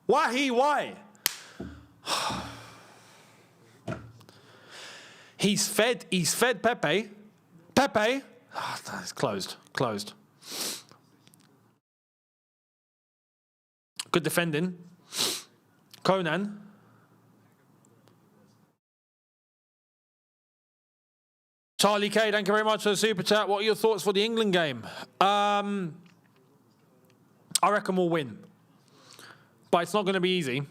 Why? He's fed Pepe. Pepe. Oh, that's closed. Good defending. Conan. Charlie K, thank you very much for the super chat. What are your thoughts for the England game? I reckon we'll win. But it's not going to be easy.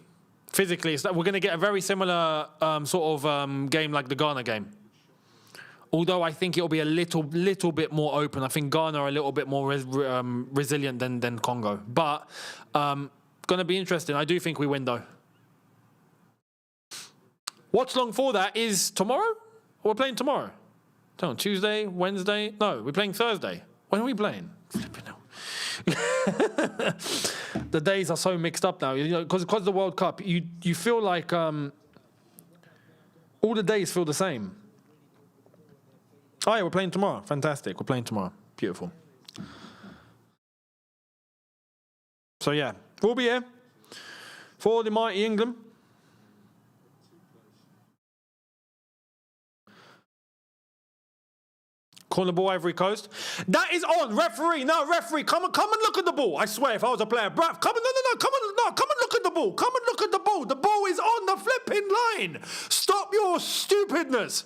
Physically, we're going to get a very similar game like the Ghana game. Although I think it'll be a little bit more open. I think Ghana are a little bit more resilient than Congo. But going to be interesting. I do think we win, though. Watch long for that is tomorrow? We're playing tomorrow. No, Tuesday, Wednesday. No, we're playing Thursday. When are we playing? Flipping hell. The days are so mixed up now. You know, because of the World Cup, you feel like all the days feel the same. Oh, yeah, we're playing tomorrow. Fantastic. We're playing tomorrow. Beautiful. So, yeah, we'll be here for the mighty England. Corner ball, Ivory Coast. That is on. Referee. No, referee. Come and look at the ball. I swear, if I was a player. Bruv, come and come and look at the ball. Come and look at the ball. The ball is on the flipping line. Stop your stupidness.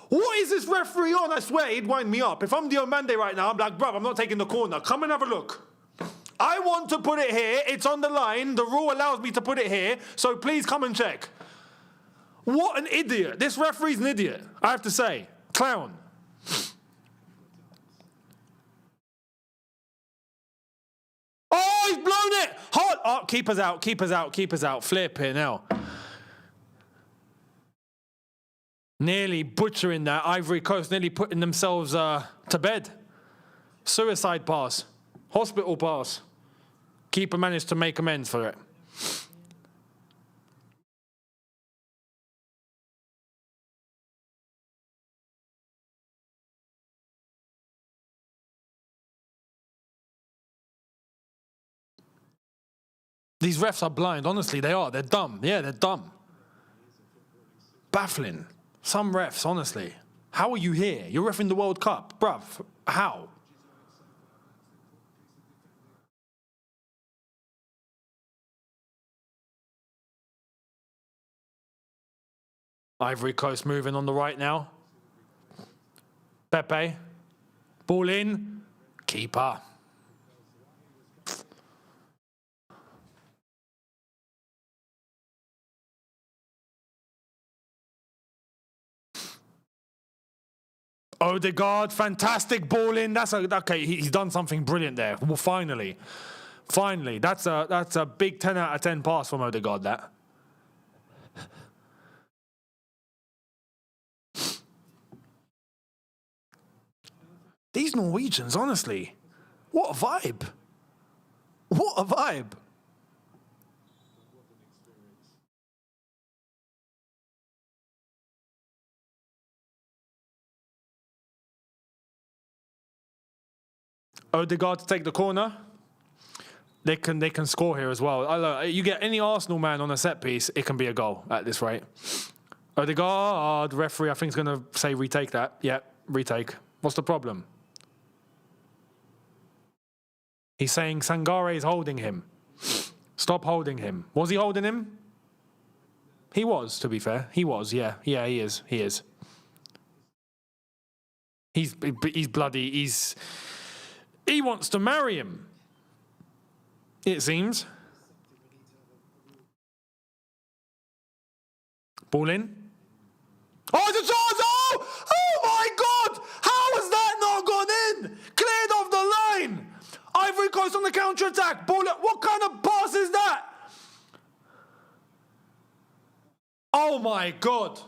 What is this referee on? I swear, he'd wind me up. If I'm Diomande right now, I'm like, bruv, I'm not taking the corner. Come and have a look. I want to put it here. It's on the line. The rule allows me to put it here. So please come and check. What an idiot. This referee's an idiot, I have to say. Clown. Oh, he's blown it. Hot. Oh, keeper's out. Flipping hell. Nearly butchering that. Ivory Coast nearly putting themselves to bed. Suicide pass. Hospital pass. Keeper managed to make amends for it. These refs are blind. Honestly, they are. They're dumb. Yeah, they're dumb. Baffling. Some refs, honestly. How are you here? You're reffing the World Cup. Bruv, how? Ivory Coast moving on the right now. Pepe. Ball in. Keeper. Odegaard, fantastic ball in. Okay. He's done something brilliant there. Well, finally, that's a big 10 out of 10 pass from Odegaard. That. These Norwegians, honestly, what a vibe! What a vibe! Odegaard to take the corner. They can score here as well. You get any Arsenal man on a set piece, it can be a goal at this rate. Odegaard, referee, I think is going to say retake that. Yeah, retake. What's the problem? He's saying Sangare is holding him. Stop holding him. Was he holding him? He was, to be fair. He was, yeah. Yeah, he is. He is. He's bloody, he wants to marry him, it seems. Ball in. Oh, it's a chance! Oh my God! How has that not gone in? Cleared off the line. Ivory Coast on the counter-attack. Ball in. What kind of pass is that? Oh my God.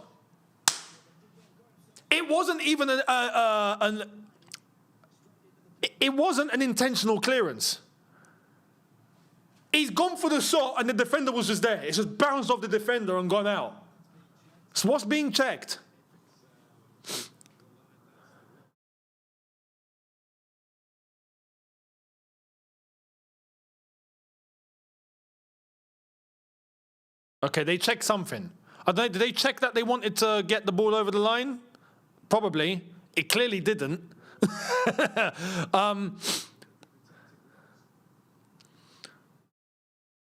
It wasn't even it wasn't an intentional clearance. He's gone for the shot and the defender was just there. It's just bounced off the defender and gone out. So what's being checked? Okay, they checked something. Did they check that they wanted to get the ball over the line? Probably. It clearly didn't.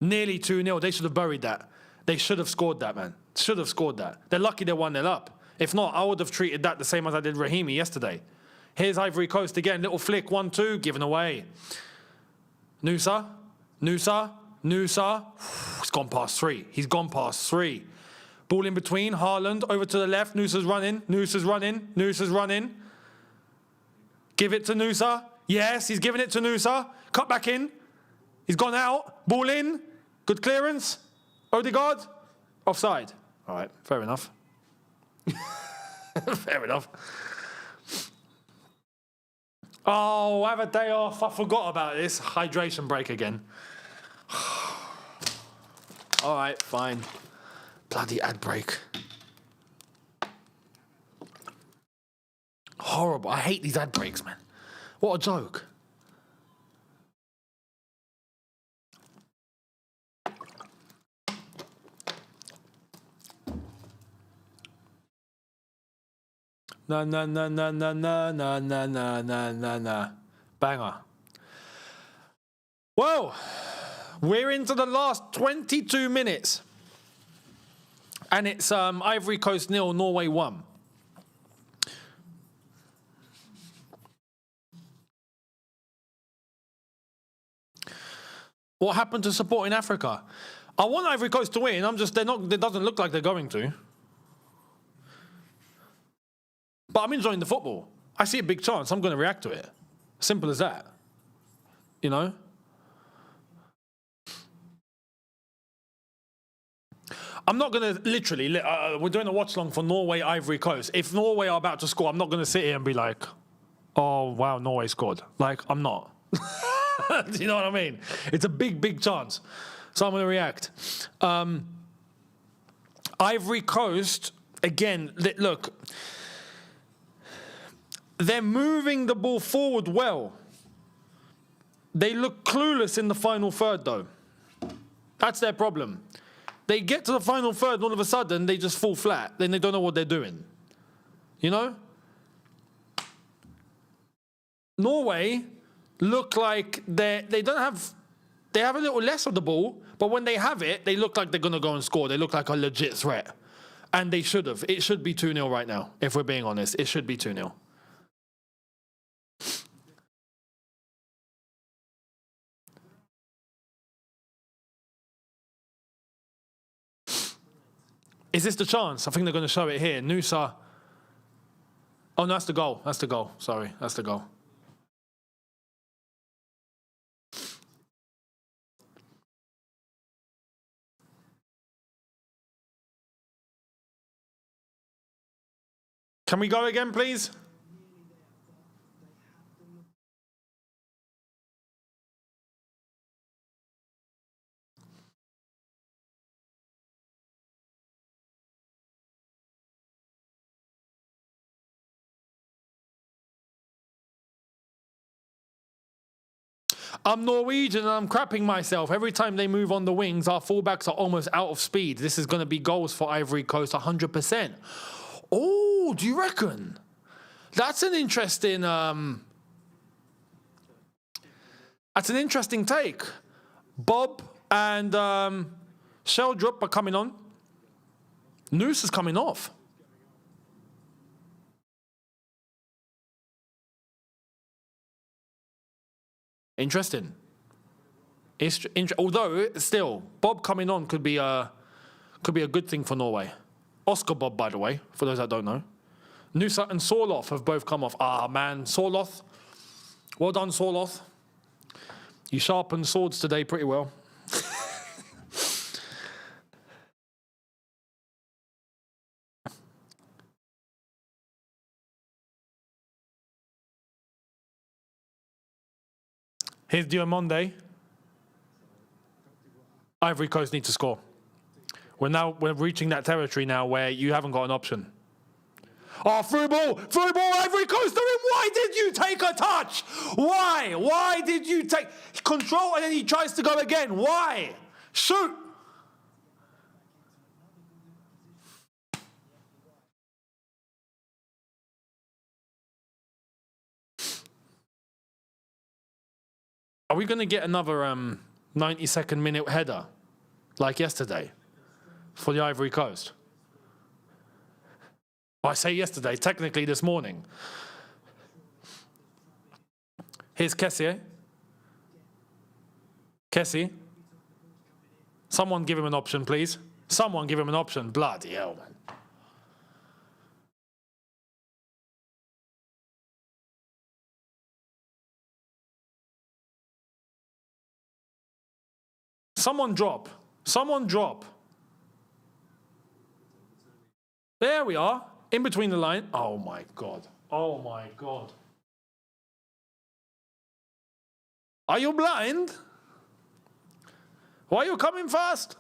Nearly 2-0. They should have buried that. They should have scored that, man. Should have scored that. They're lucky they're 1-0 up. If not, I would have treated that the same as I did Rahimi yesterday. Here's Ivory Coast again. Little flick, 1-2, given away. Nusa. He's gone past three. Ball in between. Haaland over to the left. Nusa's running. Give it to Nusa. Yes, he's giving it to Nusa. Cut back in. He's gone out. Ball in. Good clearance. Odegaard. Offside. All right, fair enough. Fair enough. Oh, have a day off. I forgot about this. Hydration break again. All right, fine. Bloody ad break. Horrible. I hate these ad breaks, man. What a joke. No. Banger. Well, we're into the last 22 minutes. And it's Ivory Coast 0, Norway 1. What happened to supporting Africa? I want Ivory Coast to win. It doesn't look like they're going to. But I'm enjoying the football. I see a big chance. I'm going to react to it. Simple as that. You know? I'm not going to literally, we're doing a watch-along for Norway, Ivory Coast. If Norway are about to score, I'm not going to sit here and be like, oh, wow, Norway scored. Like, I'm not. Do you know what I mean? It's a big, big chance. So I'm going to react. Ivory Coast, again, look, they're moving the ball forward well. They look clueless in the final third, though. That's their problem. They get to the final third and all of a sudden they just fall flat. Then they don't know what they're doing. You know? Norway look like they have a little less of the ball, but when they have it, they look like they're going to go and score. They look like a legit threat. And they should have. It should be 2-0 right now, if we're being honest. It should be 2-0. Is this the chance? I think they're going to show it here. Nusa. Oh, no, that's the goal. That's the goal. Sorry, that's the goal. Can we go again, please? I'm Norwegian and I'm crapping myself. Every time they move on the wings, our fullbacks are almost out of speed. This is going to be goals for Ivory Coast, 100%. Oh, do you reckon? That's an interesting take. Bob and Sheldrup are coming on. Noose is coming off. Interesting. Although still, Bob coming on could be a good thing for Norway. Oscar Bob, by the way, for those that don't know. Nusa and Sorloth have both come off. Ah, man, Sorloth. Well done, Sorloth. You sharpened swords today pretty well. Here's Diomande. Ivory Coast need to score. We're reaching that territory now where you haven't got an option. Oh, through ball, Ivory Coast are in. Why did you take a touch? Why? Why did you take control and then he tries to go again? Why? Shoot. Are we going to get another 92nd minute header like yesterday for the Ivory Coast? I say yesterday, technically this morning. Here's Kessie. Kessie. Someone give him an option, please. Someone give him an option. Bloody hell, man. Someone drop. Someone drop. There we are. In between the line. Oh, my God. Oh, my God. Are you blind? Why are you coming fast?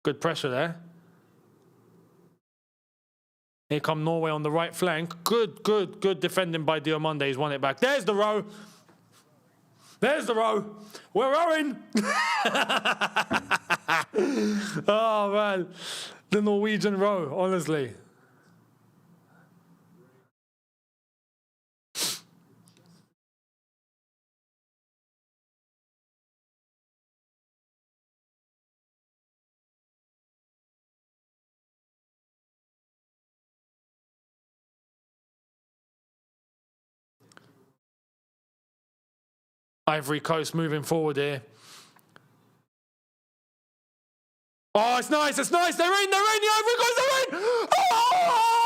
Good pressure there. Here come Norway on the right flank. Good defending by Diomande. He's won it back. There's the row. There's the row. We're rowing. Oh, man. The Norwegian row, honestly. Ivory Coast moving forward here. Oh, it's nice, it's nice. They're in, the Ivory Coast are in. Oh,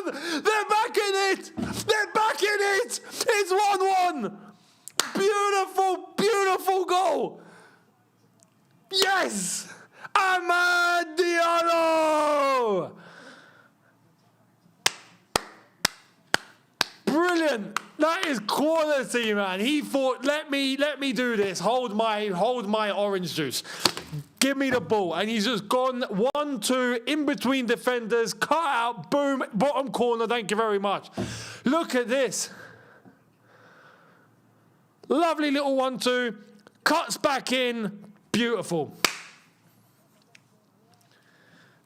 1-1. They're back in it. They're back in it. It's 1-1. Beautiful, beautiful goal. Yes. Amad Diallo. Brilliant. That is quality, man. He thought, let me do this. Hold my orange juice. Give me the ball. And he's just gone 1-2 in between defenders. Cut out. Boom. Bottom corner. Thank you very much. Look at this. Lovely little 1-2. Cuts back in. Beautiful.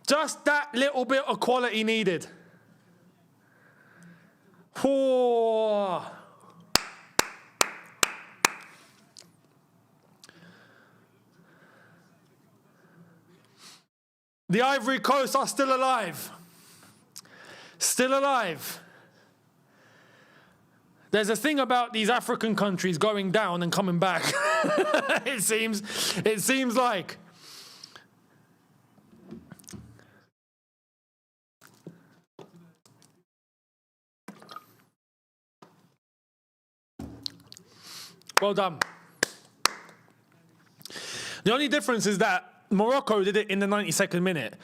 Just that little bit of quality needed. Oh. The Ivory Coast are still alive. Still alive. There's a thing about these African countries going down and coming back. It seems like. Well done. The only difference is that Morocco did it in the 92nd minute.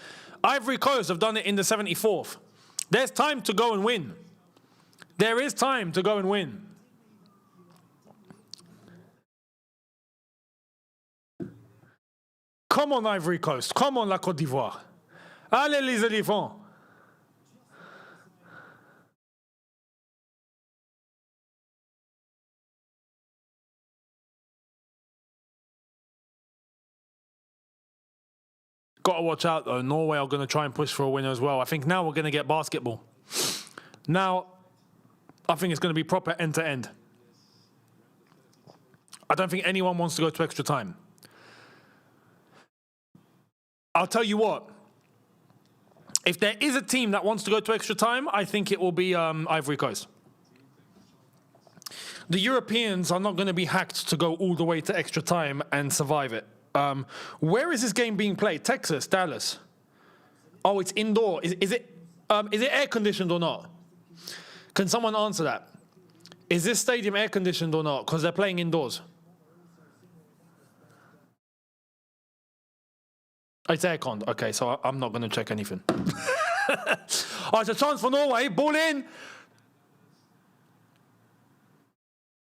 Ivory Coast have done it in the 74th. There's time to go and win. There is time to go and win. Come on, Ivory Coast. Come on, la Côte d'Ivoire. Allez, les éléphants. Got to watch out, though. Norway are going to try and push for a win as well. I think now we're going to get basketball. Now, I think it's going to be proper end-to-end. I don't think anyone wants to go to extra time. I'll tell you what. If there is a team that wants to go to extra time, I think it will be Ivory Coast. The Europeans are not going to be hacked to go all the way to extra time and survive it. Where is this game being played? Texas, Dallas. Oh, it's indoor. Is it air conditioned or not? Can someone answer that? Is this stadium air conditioned or not? Because they're playing indoors. It's air-conned. Okay, so I'm not going to check anything. Oh, it's a chance for Norway. Ball in.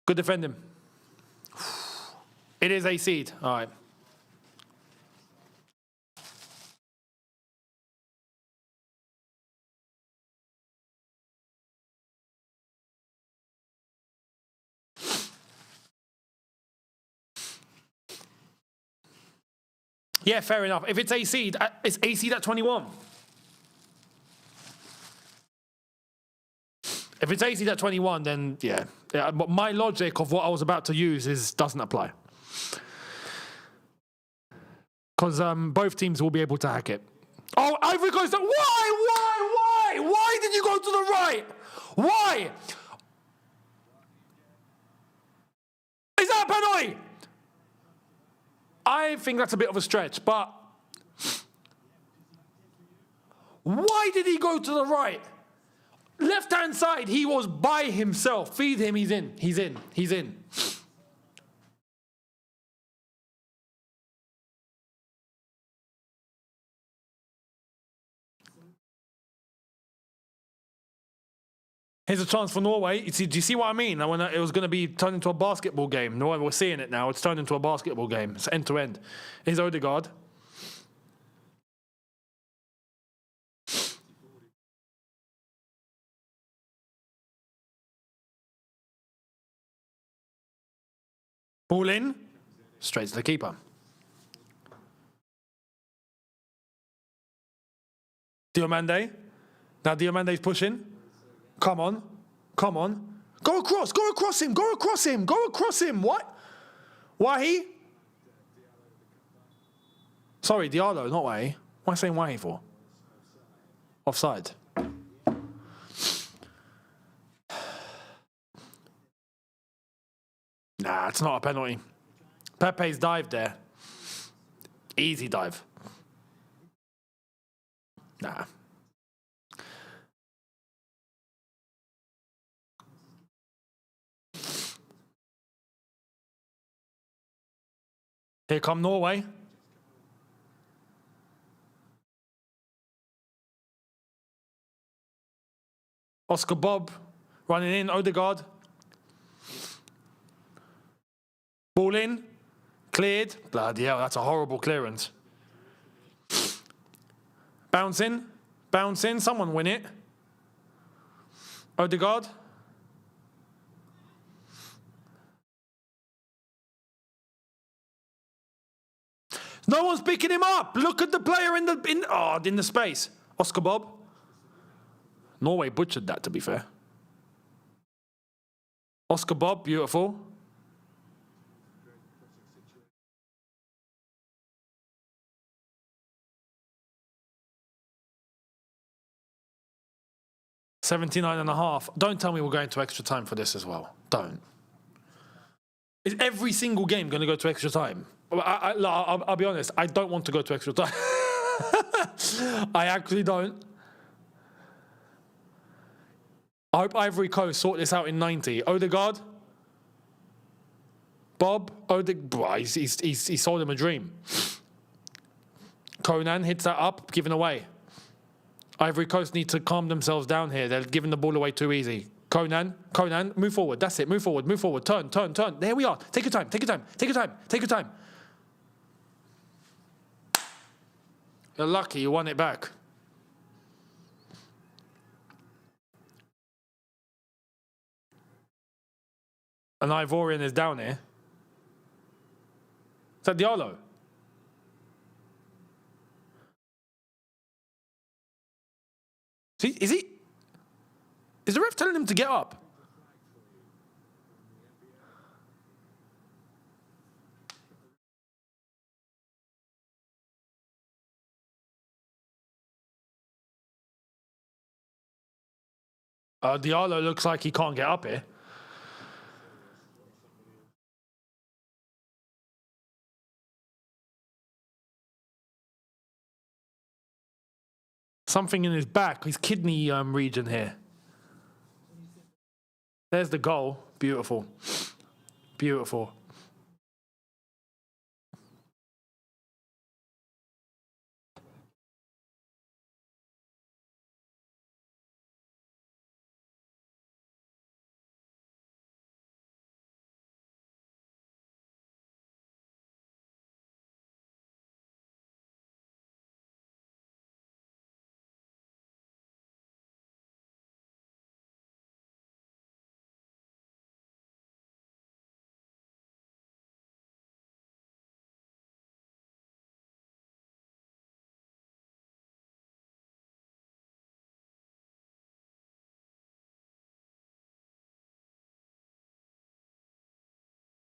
Good defending. It is a seed. All right. Yeah, fair enough. If it's a seed at 21. If it's a seed at 21, then yeah. But my logic of what I was about to use doesn't apply. Because both teams will be able to hack it. Oh, Ivory Coast. Why? Why did you go to the right? Why? Is that a penalty? I think that's a bit of a stretch, but why did he go to the right? Left-hand side, he was by himself. Feed him, he's in. He's in. Here's a chance for Norway. Do you see what I mean? When it was going to be turned into a basketball game. Norway, we're seeing it now. It's turned into a basketball game. It's end-to-end. Here's Odegaard. Ball in. Straight to the keeper. Diomande. Now Diomande's pushing. Come on. Go across him. What? Wahi? Sorry, Diallo, not Wahi. What am I saying Wahi for? Offside. Nah, it's not a penalty. Pepe's dive there. Easy dive. Nah. Here come Norway. Oscar Bob running in, Odegaard. Ball in, cleared. Bloody hell, that's a horrible clearance. Bounce in, someone win it. Odegaard. No one's picking him up. Look at the player in the space. Oscar Bob. Norway butchered that, to be fair. Oscar Bob, beautiful. 79 and a half. Don't tell me we're going to extra time for this as well. Don't. Is every single game going to go to extra time? I'll be honest. I don't want to go to extra time. I actually don't. I hope Ivory Coast sort this out in 90. Odegaard? Bob? He sold him a dream. Conan hits that up, given away. Ivory Coast need to calm themselves down here. They're giving the ball away too easy. Conan, move forward. That's it. Move forward. Turn. There we are. Take your time. You're lucky you won it back. An Ivorian is down here. Is that Diallo? Is he? Is the ref telling him to get up? Diallo looks like he can't get up here. Something in his back, his kidney region here. There's the goal. Beautiful. Beautiful.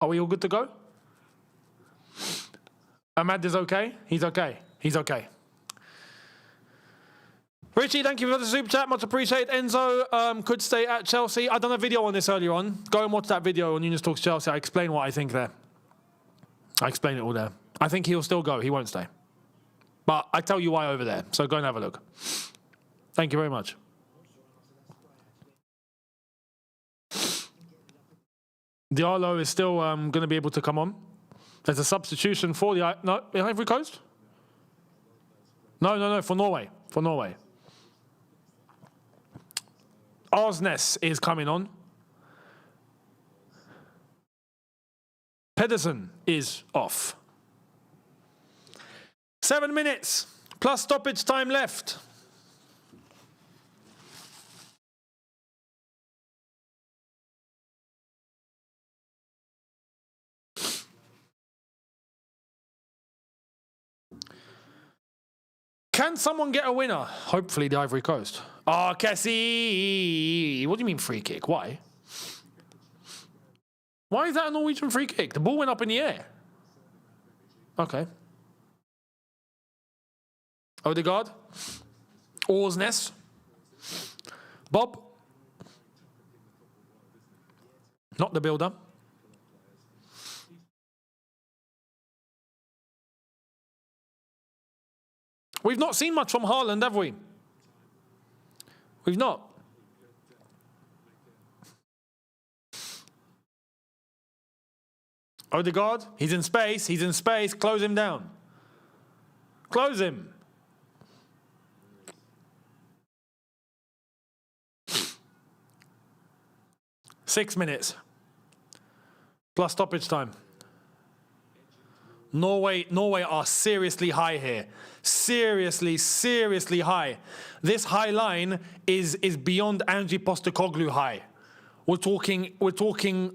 Are we all good to go? Ahmad is okay? He's okay. Richie, thank you for the super chat. Much appreciated. Enzo could stay at Chelsea. I've done a video on this earlier on. Go and watch that video on Younes Talks Chelsea. I explain what I think there. I explain it all there. I think he'll still go. He won't stay. But I tell you why over there. So go and have a look. Thank you very much. Diallo is still going to be able to come on. There's a substitution for the Ivory Coast? No, for Norway. Arsnes is coming on. Pedersen is off. 7 minutes plus stoppage time left. Can someone get a winner? Hopefully the Ivory Coast. Oh, Kessie! What do you mean free kick? Why? Why is that a Norwegian free kick? The ball went up in the air. Okay. Odegaard. Orsnes. Bob. Not the builder. We've not seen much from Haaland, have we? We've not. Odegaard, he's in space. Close him down. Close him. Six minutes. Plus stoppage time. Norway are seriously high here. Seriously high. This high line is beyond Angie Postecoglou high. We're talking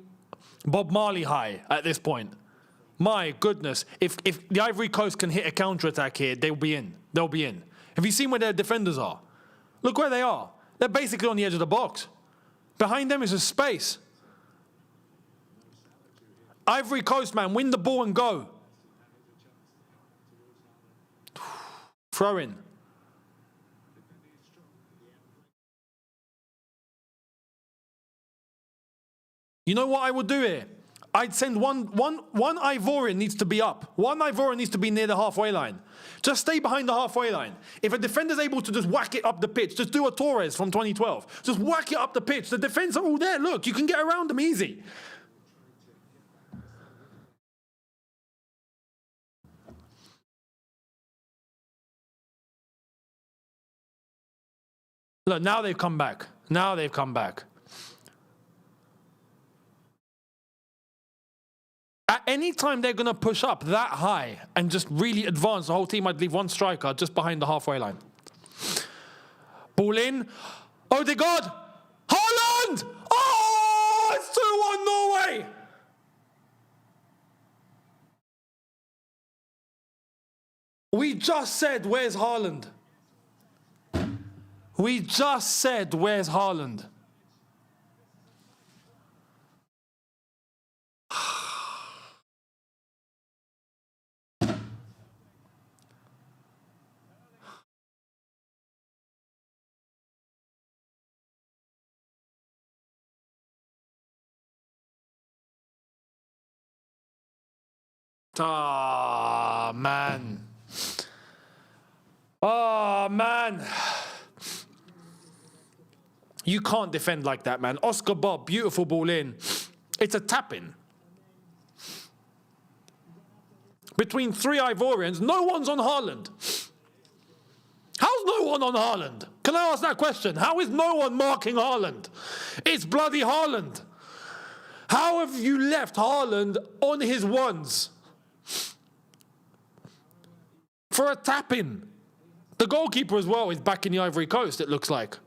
Bob Marley high at this point. My goodness. If the Ivory Coast can hit a counter-attack here, they'll be in. Have you seen where their defenders are? Look where they are. They're basically on the edge of the box. Behind them is a space. Ivory Coast, man, win the ball and go. Throw in. You know what I would do here? I'd send one Ivorian needs to be up. One Ivorian needs to be near the halfway line. Just stay behind the halfway line. If a defender's able to just whack it up the pitch, just do a Torres from 2012. Just whack it up the pitch. The defense are all there. Look, you can get around them easy. Look, now they've come back. Now they've come back. At any time they're going to push up that high and just really advance, the whole team, I'd leave one striker just behind the halfway line. Ball in. Odegaard! Haaland! Oh, it's 2-1 Norway! We just said, where's Haaland? We just said, where's Haaland? Ah, man. Oh, man. You can't defend like that, man. Oscar Bob, beautiful ball in. It's a tap-in. Between three Ivorians, no one's on Haaland. How's no one on Haaland? Can I ask that question? How is no one marking Haaland? It's bloody Haaland. How have you left Haaland on his ones? For a tap-in. The goalkeeper as well is back in the Ivory Coast, it looks like.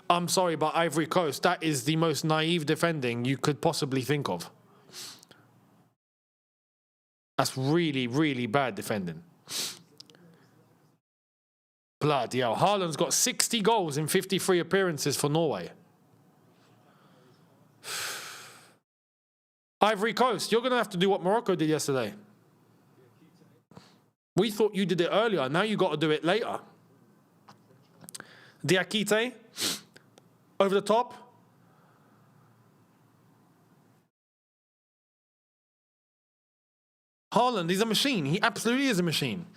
I'm sorry, but Ivory Coast, that is the most naive defending you could possibly think of. That's really, really bad defending. Bloody hell. Haaland's got 60 goals in 53 appearances for Norway. Ivory Coast, you're going to have to do what Morocco did yesterday. We thought you did it earlier. Now you got to do it later. Diakite. Over the top. Haaland, he's a machine. He absolutely is a machine.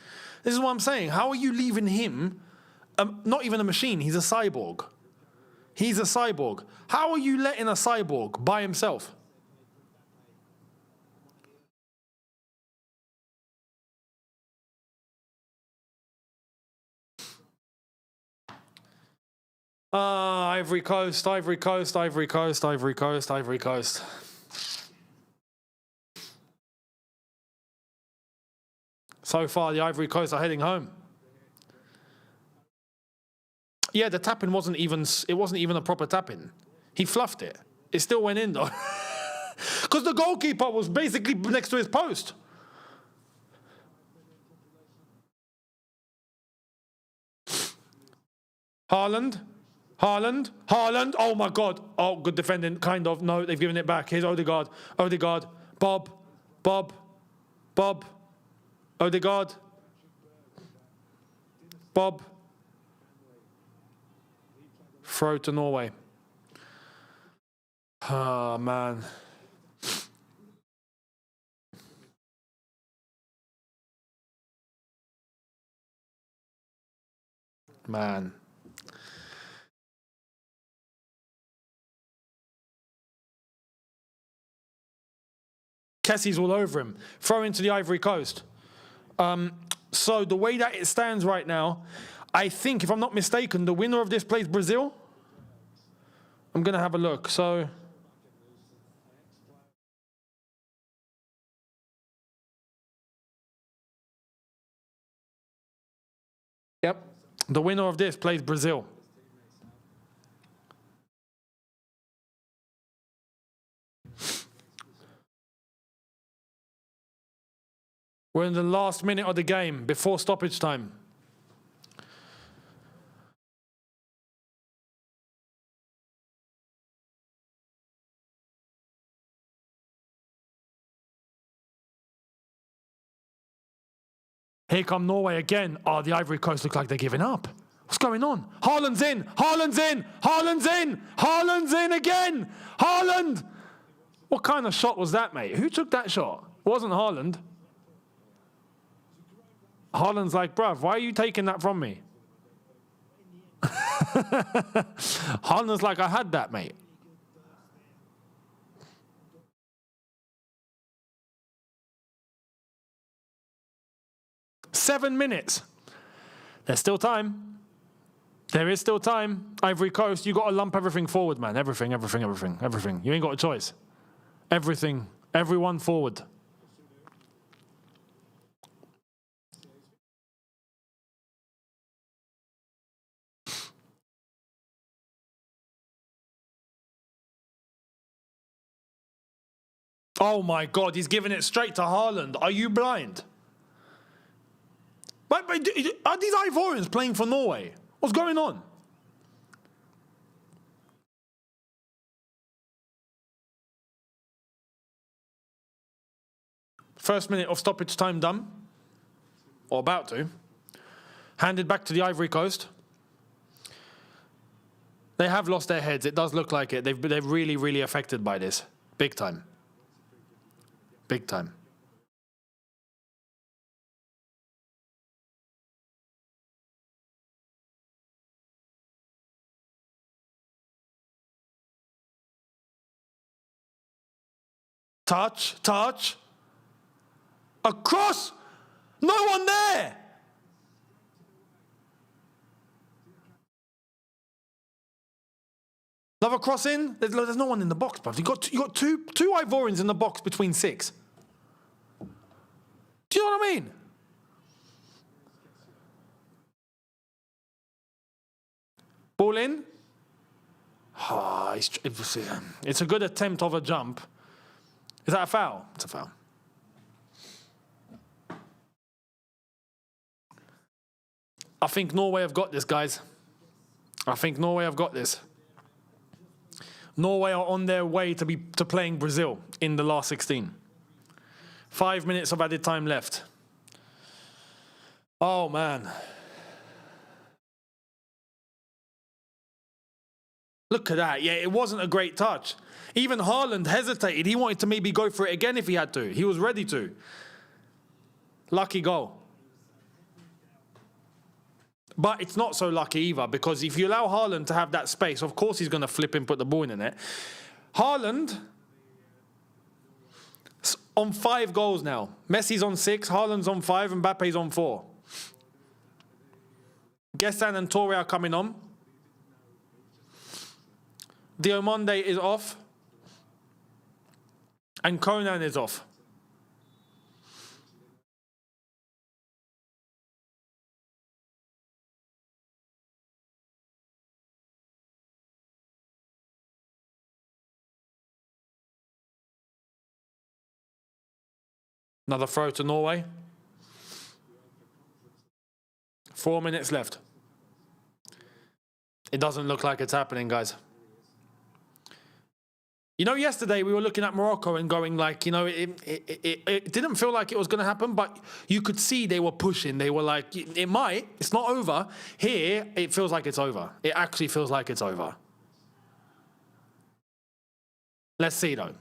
This is what I'm saying. How are you leaving him? Not even a machine. He's a cyborg. He's a cyborg. How are you letting a cyborg by himself? Ivory Coast, Ivory Coast, Ivory Coast, Ivory Coast, Ivory Coast. So far, the Ivory Coast are heading home. Yeah, the tap-in wasn't even a proper tap-in. He fluffed it. It still went in, though. Because the goalkeeper was basically next to his post. Haaland. Haaland, Haaland, oh my God. Oh, good defending, kind of. No, they've given it back. Here's Odegaard. Odegaard, Bob, Bob, Bob, Odegaard, Bob. Throw to Norway. Oh, man. Man. Kessie's all over him. Throw into the Ivory Coast. So the way that it stands right now, I think, if I'm not mistaken, the winner of this plays Brazil. I'm going to have a look. So, yep, the winner of this plays Brazil. We're in the last minute of the game, before stoppage time. Here come Norway again. Oh, the Ivory Coast look like they're giving up. What's going on? Haaland's in. Haaland's in. Haaland's in. Haaland's in again. Haaland. What kind of shot was that, mate? Who took that shot? It wasn't Haaland. Haaland's like, bruv, why are you taking that from me? Haaland's like, I had that, mate. Seven minutes. There's still time. There is still time. Ivory Coast, you got to lump everything forward, man. Everything. You ain't got a choice. Everything. Everyone forward. Oh my God, he's giving it straight to Haaland. Are you blind? But are these Ivorians playing for Norway? What's going on? First minute of stoppage time done. Or about to. Handed back to the Ivory Coast. They have lost their heads. It does look like it. They're really, really affected by this. Big time. Big time. Touch. Across. No one there. Another cross in. There's no one in the box, bruv. You got two Ivorians in the box between six. Do you know what I mean? Ball in. It's a good attempt of a jump. Is that a foul? It's a foul. I think Norway have got this, guys. I think Norway have got this. Norway are on their way to playing Brazil in the last 16. 5 minutes of added time left. Oh, man. Look at that. Yeah, it wasn't a great touch. Even Haaland hesitated. He wanted to maybe go for it again if he had to. He was ready to. Lucky goal. But it's not so lucky either, because if you allow Haaland to have that space, of course he's going to flip and put the ball in it. Haaland on 5 goals now. Messi's on 6, Haaland's on 5, and Mbappe's on 4. Gessan and Torre are coming on. Diomande is off. And Conan is off. Another throw to Norway. 4 minutes left. It doesn't look like it's happening, guys. You know, yesterday we were looking at Morocco and going like, you know, it didn't feel like it was going to happen, but you could see they were pushing. They were like, it might. It's not over. Here, it feels like it's over. It actually feels like it's over. Let's see, though.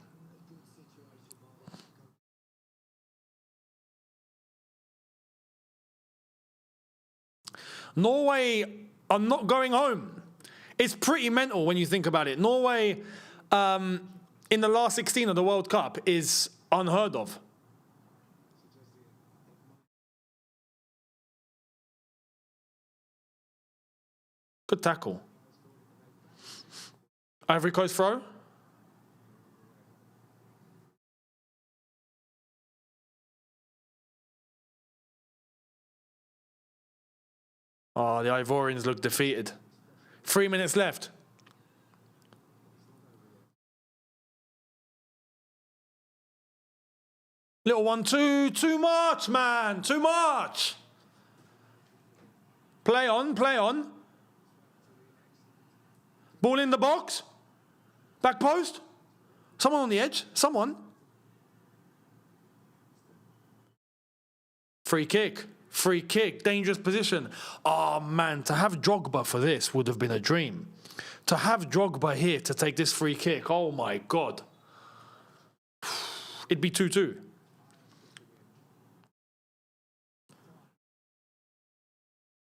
Norway are not going home. It's pretty mental when you think about it. Norway, in the last 16 of the World Cup, is unheard of. Good tackle. Ivory Coast throw. Oh, the Ivorians look defeated. 3 minutes left. Little 1-2, too much, man, too much. Play on, play on. Ball in the box. Back post. Someone on the edge, someone. Free kick. Free kick, dangerous position. Oh, man, to have Drogba for this would have been a dream. To have Drogba here to take this free kick, oh, my God. It'd be 2-2.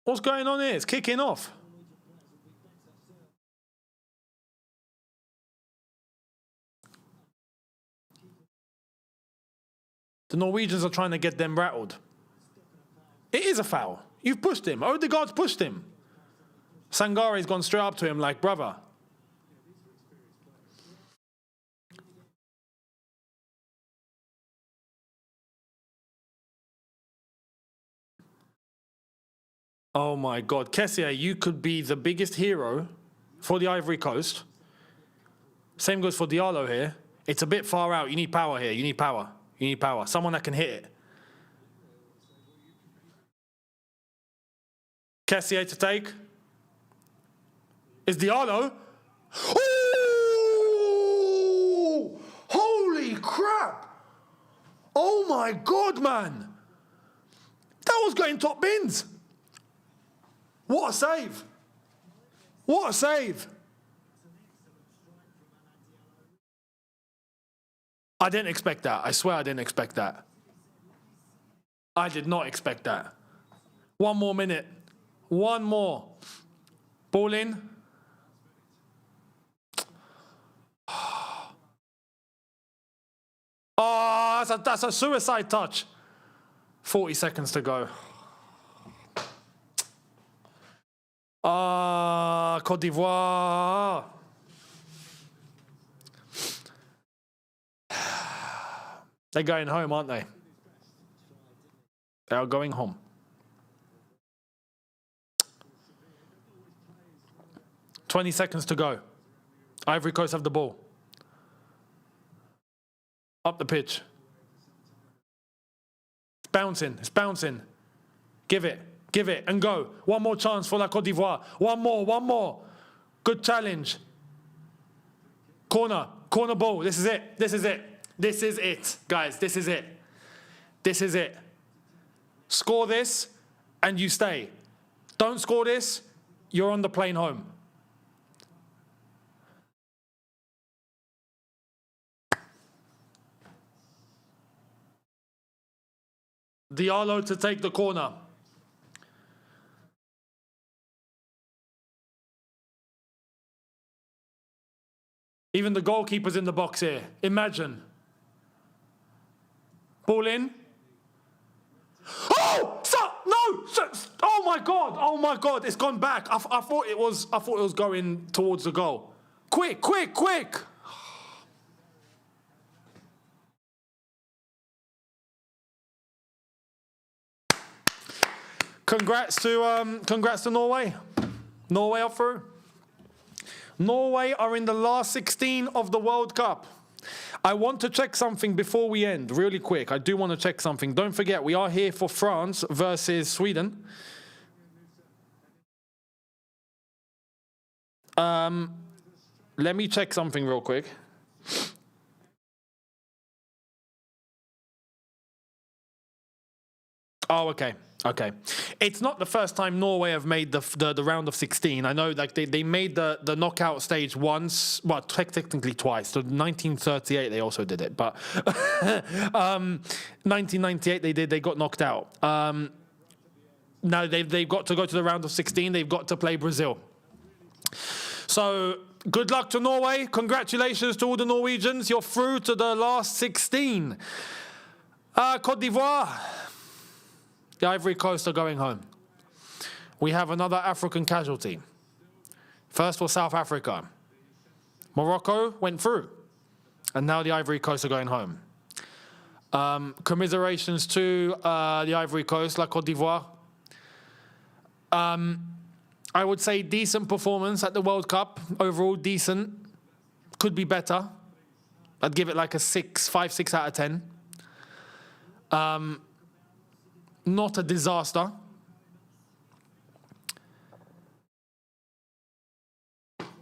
What's going on here? It's kicking off. The Norwegians are trying to get them rattled. It is a foul. You've pushed him. Odegaard's pushed him. Sangare's gone straight up to him like, brother. Oh my God. Kessie, you could be the biggest hero for the Ivory Coast. Same goes for Diallo here. It's a bit far out. You need power here. You need power. You need power. Someone that can hit it. Kessie to take. Is Diallo? Oh! Holy crap! Oh my God, man! That was going top bins. What a save! What a save! I didn't expect that. I swear I didn't expect that. I did not expect that. One more minute. One more. Ball in. Oh, that's a suicide touch. 40 seconds to go. Côte d'Ivoire. They're going home, aren't they? They are going home. "20 seconds to go. Ivory Coast have the ball. Up the pitch. It's bouncing. It's bouncing. Give it. Give it and go. One more chance for la Côte d'Ivoire. One more. Good challenge. Corner ball. This is it. This is it, guys. This is it. Score this and you stay. Don't score this, you're on the plane home. Diallo to take the corner. Even the goalkeeper's in the box here. Imagine. Ball in. Oh! No! Oh my God! Oh my God! It's gone back. I thought it was going towards the goal. Quick! Congrats to Norway. Norway are through. Norway are in the last 16 of the World Cup. I want to check something before we end, really quick. I do want to check something. Don't forget, we are here for France versus Sweden. Let me check something real quick. Oh, okay. It's not the first time Norway have made the round of 16. I know like they made the knockout stage once, well, technically twice. So 1938 they also did it, but 1998 they got knocked out. Now they've got to go to the round of 16. They've got to play Brazil. So good luck to Norway. Congratulations to all the Norwegians. You're through to the last 16. Côte d'Ivoire. The Ivory Coast are going home. We have another African casualty. First was South Africa. Morocco went through. And now the Ivory Coast are going home. Commiserations to the Ivory Coast, la Côte d'Ivoire. I would say decent performance at the World Cup. Overall, decent. Could be better. I'd give it like a 5-6 out of 10. Not a disaster.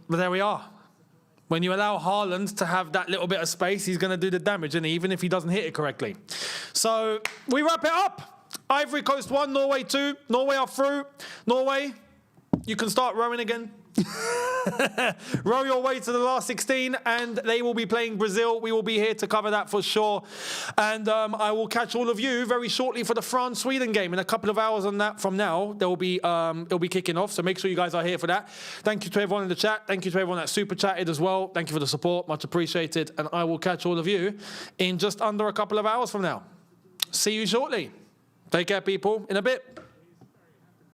But there we are. When you allow Haaland to have that little bit of space, he's going to do the damage, isn't he? Even if he doesn't hit it correctly. So we wrap it up. Ivory Coast 1, Norway 2. Norway are through. Norway, you can start rowing again. Row your way to the last 16, and they will be playing Brazil. We will be here to cover that for sure. And I will catch all of you very shortly for the France-Sweden game. In a couple of hours on that from now, it'll be kicking off. So make sure you guys are here for that. Thank you to everyone in the chat. Thank you to everyone that super chatted as well. Thank you for the support. Much appreciated. And I will catch all of you in just under a couple of hours from now. See you shortly. Take care, people. In a bit.